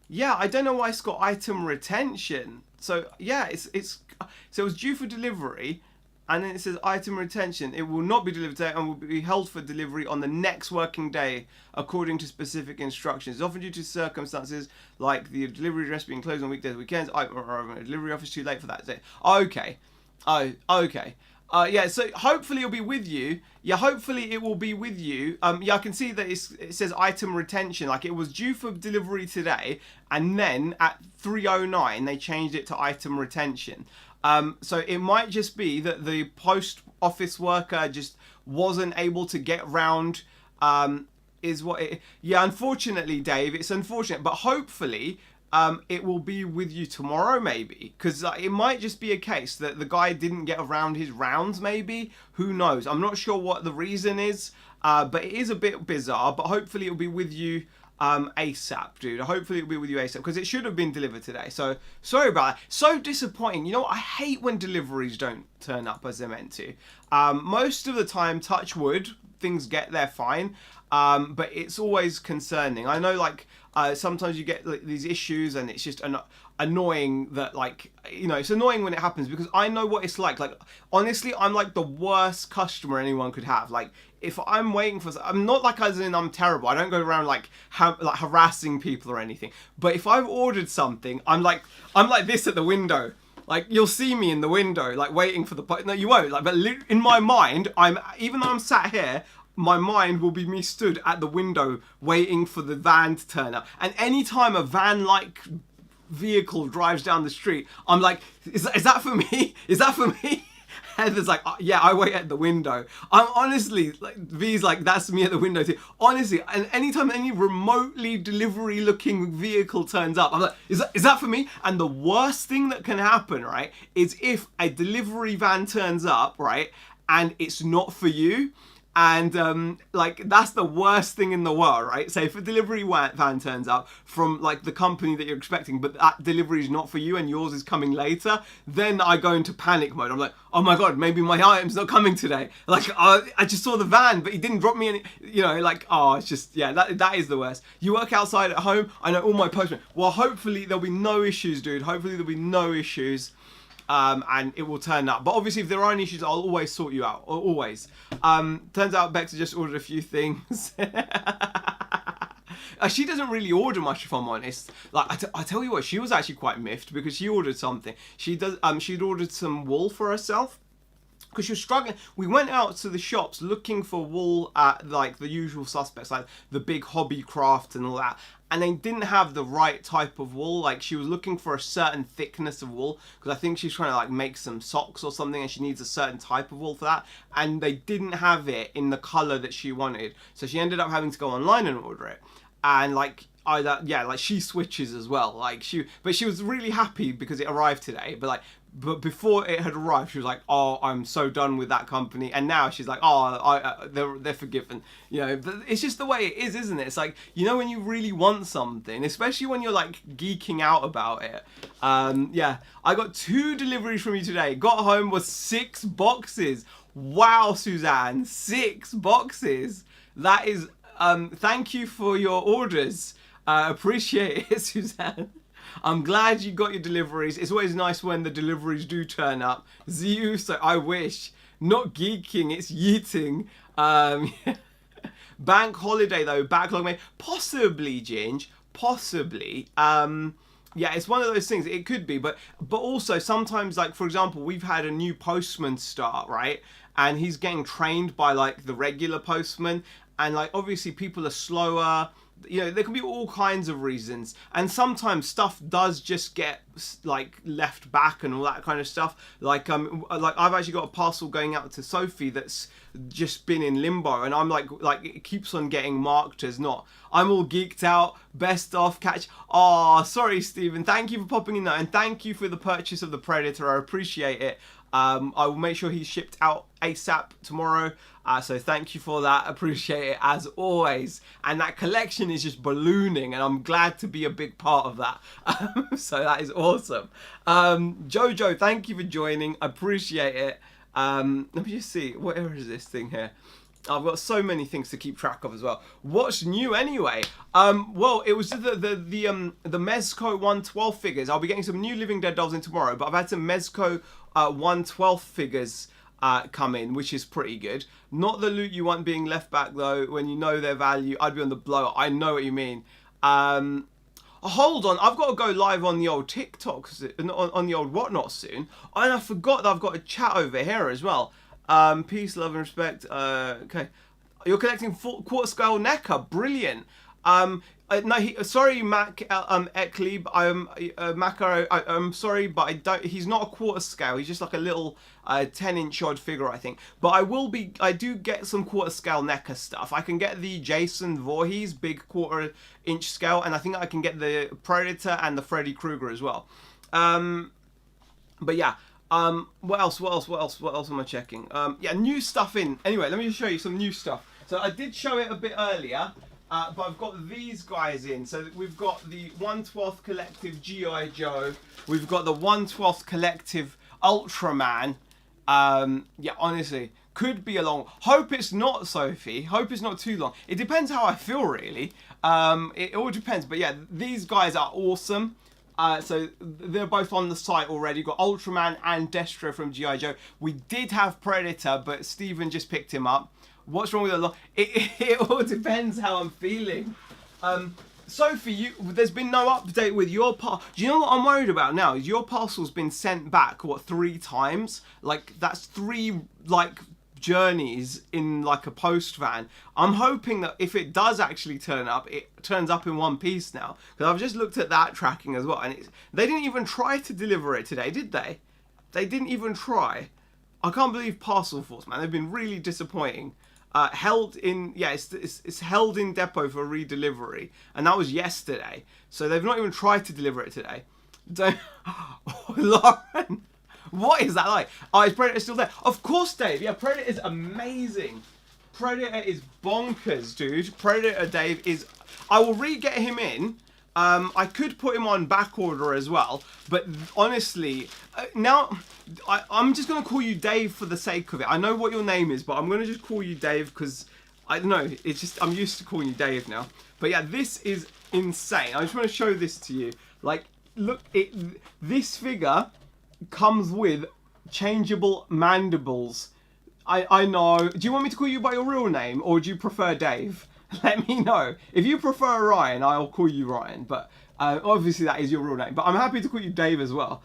Yeah, I don't know why it's got item retention. So yeah, so it was due for delivery, and then it says item retention. It will not be delivered today and will be held for delivery on the next working day according to specific instructions. It's often due to circumstances like the delivery address being closed on weekdays, weekends. Delivery office too late for that day. Okay. Oh, okay. Yeah, so hopefully it'll be with you. Yeah, hopefully it will be with you. Yeah, I can see that it says item retention. Like it was due for delivery today, and then at 3:09 they changed it to item retention. So it might just be that the post office worker just wasn't able to get round. Yeah, unfortunately, Dave, it's unfortunate, but hopefully. It will be with you tomorrow, maybe, because it might just be a case that the guy didn't get around his rounds, maybe. Who knows? I'm not sure what the reason is, but it is a bit bizarre, but hopefully it'll be with you ASAP, dude. Hopefully it'll be with you ASAP, because it should have been delivered today. So, sorry about that. So disappointing. You know what? I hate when deliveries don't turn up as they're meant to. Most of the time, touch wood, things get there fine, but it's always concerning. I know, like... sometimes you get like, these issues and it's just annoying that, like, you know, it's annoying when it happens because I know what it's like. Like, honestly, I'm like the worst customer anyone could have. Like, if I'm waiting for... I'm not like as in I'm terrible. I don't go around like harassing people or anything. But if I've ordered something, I'm like this at the window. Like, you'll see me in the window, like, waiting for the... No, you won't. Like, but in my mind, even though I'm sat here... my mind will be me stood at the window waiting for the van to turn up. And anytime a van-like vehicle drives down the street, I'm like, is that for me? Is that for me? Heather's like, yeah, I wait at the window. I'm honestly, like, V's like, that's me at the window too. Honestly, and anytime any remotely delivery-looking vehicle turns up, I'm like, is that for me? And the worst thing that can happen, right, is if a delivery van turns up, right, and it's not for you. And like that's the worst thing in the world, right? So if a delivery van turns up from like the company that you're expecting, but that delivery is not for you and yours is coming later, then I go into panic mode. I'm like, oh my god, maybe my item's not coming today. Like I just saw the van, but he didn't drop me any. You know, like it's just that is the worst. You work outside at home. I know all my postmen. Well, hopefully there'll be no issues, dude. Hopefully there'll be no issues. And it will turn up. But obviously, if there are any issues, I'll always sort you out. Always. Turns out Bexa just ordered a few things. She doesn't really order much, if I'm honest. Like I tell you what, she was actually quite miffed because she ordered something. She'd ordered some wool for herself. Because she was struggling. We went out to the shops looking for wool at like the usual suspects, like the big hobby craft and all that. And they didn't have the right type of wool. Like she was looking for a certain thickness of wool because I think she's trying to like make some socks or something and she needs a certain type of wool for that. And they didn't have it in the color that she wanted. So she ended up having to go online and order it. And like like she switches as well. Like but she was really happy because it arrived today. But before it had arrived, she was like, "Oh, I'm so done with that company." And now she's like, "Oh, they're forgiven." You know, but it's just the way it is, isn't it? It's like, you know, when you really want something, especially when you're like geeking out about it. Yeah, I got 2 deliveries from you today. Got home with 6 boxes. Wow, Suzanne, 6 boxes. That is. Thank you for your orders. Appreciate it, Suzanne. I'm glad you got your deliveries. It's always nice when the deliveries do turn up. Zeus, so I wish. Not geeking, it's yeeting. Bank holiday though, backlog may possibly, Ginge. Possibly. Yeah, it's one of those things. It could be, but also sometimes, like for example, we've had a new postman start, right? And he's getting trained by like the regular postman, and like obviously people are slower. You know, there can be all kinds of reasons, and sometimes stuff does just get like left back and all that kind of stuff. Like I've actually got a parcel going out to Sophie that's just been in limbo, and I'm like it keeps on getting marked as not. I'm all geeked out. Best off catch. Oh, sorry, Stephen. Thank you for popping in there, and thank you for the purchase of the Predator. I appreciate it. I will make sure he's shipped out ASAP tomorrow. So thank you for that. Appreciate it as always. And that collection is just ballooning, and I'm glad to be a big part of that. So that is awesome. Jojo, thank you for joining. Appreciate it. Let me just see. Where is this thing here? I've got so many things to keep track of as well. What's new anyway? Well, it was the Mezco 112 figures. I'll be getting some new Living Dead dolls in tomorrow, but I've had some Mezco 112 figures come in, which is pretty good. Not the loot you want being left back though. When you know their value, I'd be on the blower. I know what you mean. Hold on, I've got to go live on the old TikTok, on the old whatnot soon. And I forgot that I've got a chat over here as well. Peace, love, and respect. Okay, you're collecting quarter scale NECA. Brilliant. No, sorry, Mac Ekleb. I'm sorry, but I don't. He's not a quarter scale. He's just like a little 10-inch odd figure, I think. But I do get some quarter scale NECA stuff. I can get the Jason Voorhees big quarter-inch scale, and I think I can get the Predator and the Freddy Krueger as well. But yeah. What else am I checking? Yeah, new stuff in. Anyway, let me just show you some new stuff. So I did show it a bit earlier, but I've got these guys in. So we've got the 1/12 Collective G.I. Joe. We've got the 1/12 Collective Ultraman. Yeah, honestly, could be a long. Hope it's not, Sophie. Hope it's not too long. It depends how I feel, really. It all depends. But yeah, these guys are awesome. So they're both on the site already. Got Ultraman and Destro from G.I. Joe. We did have Predator, but Stephen just picked him up. What's wrong with it? It all depends how I'm feeling. Sophie, there's been no update with your parcel. Do you know what I'm worried about now? Is your parcel's been sent back, 3 times? Like, that's 3, journeys in like a post van. I'm hoping that if it does actually turn up, it turns up in one piece now, because I've just looked at that tracking as well, and they didn't even try to deliver it today, did they? They didn't even try. I can't believe Parcel Force, man. They've been really disappointing. Held in, yeah, it's held in depot for redelivery, and that was yesterday, so they've not even tried to deliver it today. Don't Lauren, what is that like? Oh, is Predator still there? Of course, Dave. Yeah, Predator is amazing. Predator is bonkers, dude. Predator Dave is... I will re-get him in. I could put him on back order as well, but honestly, now I'm just gonna call you Dave for the sake of it. I know what your name is, but I'm gonna just call you Dave because I don't know. It's just I'm used to calling you Dave now. But yeah, this is insane. I just want to show this to you. Like, look, this figure comes with changeable mandibles. I know. Do you want me to call you by your real name, or do you prefer Dave? Let me know. If you prefer Ryan, I'll call you Ryan. But obviously that is your real name. But I'm happy to call you Dave as well.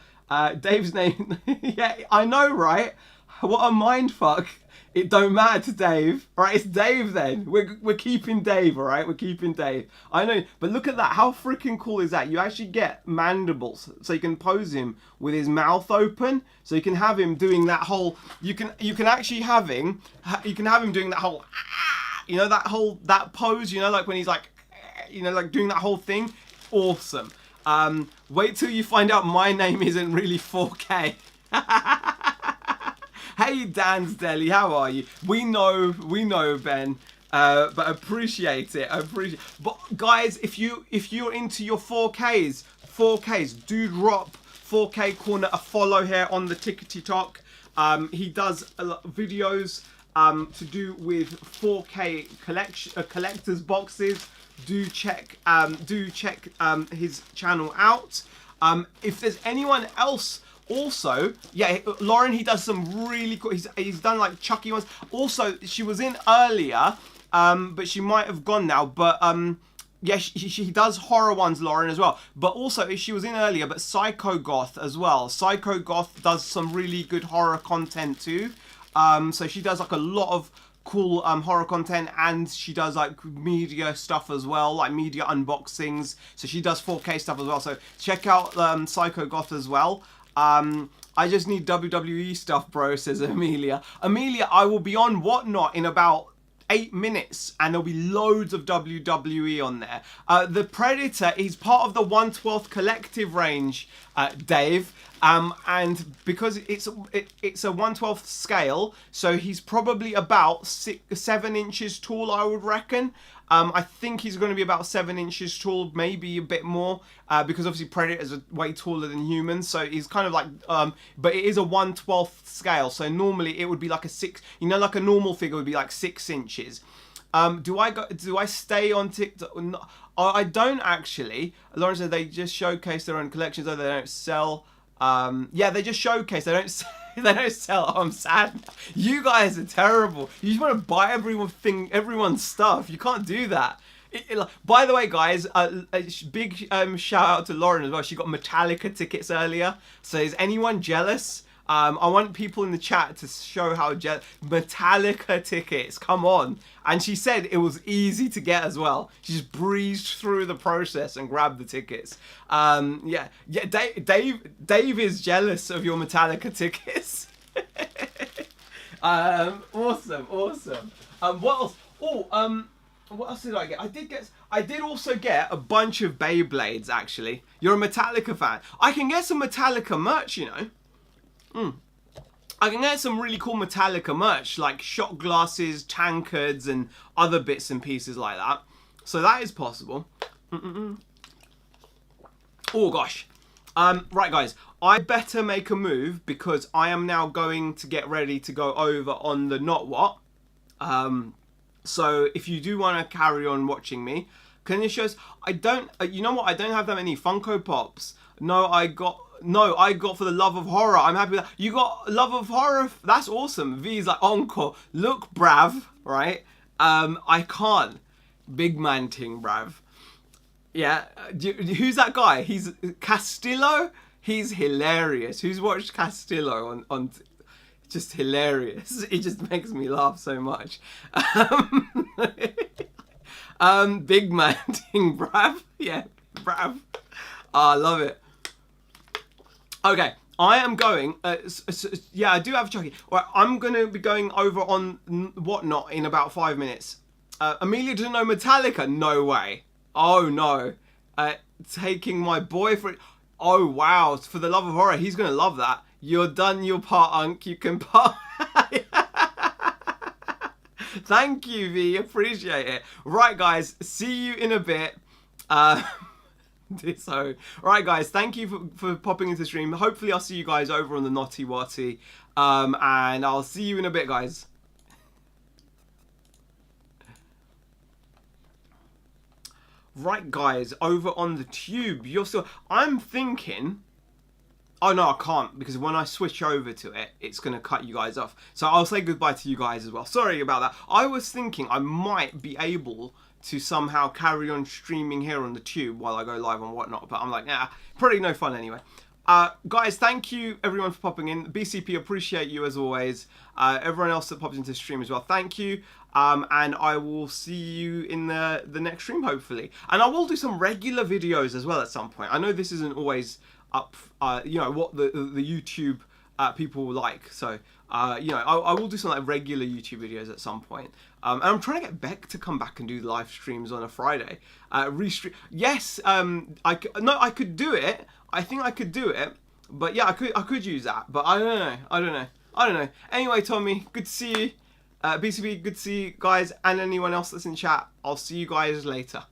Dave's name... yeah, I know, right? What a mindfuck. It don't matter to Dave. Alright, it's Dave then. We're keeping Dave, alright? We're keeping Dave. I know. But look at that. How freaking cool is that? You actually get mandibles. So you can pose him with his mouth open. So you can have him doing that whole... You can actually have him... You can have him doing that whole... You know, that pose, you know, like when he's like, you know, like doing that whole thing. Awesome. Wait till you find out my name isn't really 4K. Hey, Dan's Deli, how are you? We know, Ben. But appreciate it. But guys, if you're into your 4Ks, do drop 4K Corner a follow here on the TikTok. He does a lot of videos to do with 4K collector's boxes. Do check his channel out. If there's anyone else, also, yeah, Lauren, he does some really cool. He's done like Chucky ones. Also, she was in earlier, but she might have gone now. But yeah, she does horror ones, Lauren, as well. But also, she was in earlier, but Psycho Goth as well. Psycho Goth does some really good horror content too. So she does like a lot of cool horror content, and she does like media stuff as well, like media unboxings. So she does 4K stuff as well. So check out Psycho Goth as well. I just need WWE stuff, bro, says Amelia. Amelia, I will be on Whatnot in about 8 minutes, and there'll be loads of WWE on there. The Predator is part of the 1/12 collective range, Dave. And because it's a 1/12 scale, so he's probably about 7 inches tall, I would reckon. I think he's going to be about 7 inches tall, maybe a bit more, because obviously predators are way taller than humans. So he's kind of like, but it is a 1/12 scale. So normally it would be like a 6, you know, like a normal figure would be like 6 inches. Do I stay on TikTok? No, I don't actually. Lauren said they just showcase their own collections, though they don't sell. Yeah, they just showcase. They don't. They don't sell. Oh, I'm sad. You guys are terrible. You just want to buy everyone's stuff. You can't do that. By the way, guys, a big shout out to Lauren as well. She got Metallica tickets earlier. So is anyone jealous? I want people in the chat to show how Metallica tickets. Come on. And she said it was easy to get as well. She just breezed through the process and grabbed the tickets. Yeah. Dave is jealous of your Metallica tickets. Awesome. What else? Oh, what else did I get? I did also get a bunch of Beyblades, actually. You're a Metallica fan. I can get some Metallica merch, you know. I can get some really cool Metallica merch, like shot glasses, tankards, and other bits and pieces like that. So that is possible. Oh gosh. Right, guys, I better make a move because I am now going to get ready to go over on the Not What. So if you do want to carry on watching me, can you show us? I don't. You know what? I don't have that many Funko Pops. No, I got for the love of horror. I'm happy with that. You got love of horror? That's awesome. V's like, encore. Look, brav, right? I can't. Big man ting, brav. Yeah. Who's that guy? He's Castillo? He's hilarious. Who's watched Castillo on just hilarious. It just makes me laugh so much. Big man ting, brav. Yeah, brav. I love it. Okay, I am going, yeah, I do have Chucky. All right, I'm going to be going over on Whatnot in about 5 minutes. Amelia doesn't know Metallica? No way. Oh, no. Taking my boyfriend. Oh, wow. For the love of horror, he's going to love that. You're done your part, Unk. You can part. Thank you, V. Appreciate it. Right, guys. See you in a bit. So, right, guys. Thank you for popping into the stream. Hopefully, I'll see you guys over on the Naughty Watty. And I'll see you in a bit, guys. Right, guys. Over on the tube. You're still... I'm thinking... Oh, no, I can't, because when I switch over to it, it's going to cut you guys off. So I'll say goodbye to you guys as well. Sorry about that. I was thinking I might be able to somehow carry on streaming here on the tube while I go live and whatnot, but I'm like, nah, probably no fun anyway. Guys, thank you everyone for popping in. BCP, appreciate you as always. Everyone else that pops into the stream as well, thank you. And I will see you in the next stream, hopefully. And I will do some regular videos as well at some point. I know this isn't always... up you know what the YouTube people like, so you know I will do some like regular YouTube videos at some point, and I'm trying to get Beck to come back and do live streams on a Friday. Restream, yes. I could do it. I think I could do it, but yeah, I could use that, but I don't know. Anyway, Tommy, good to see you. BCB, good to see you guys, and anyone else that's in chat. I'll see you guys later.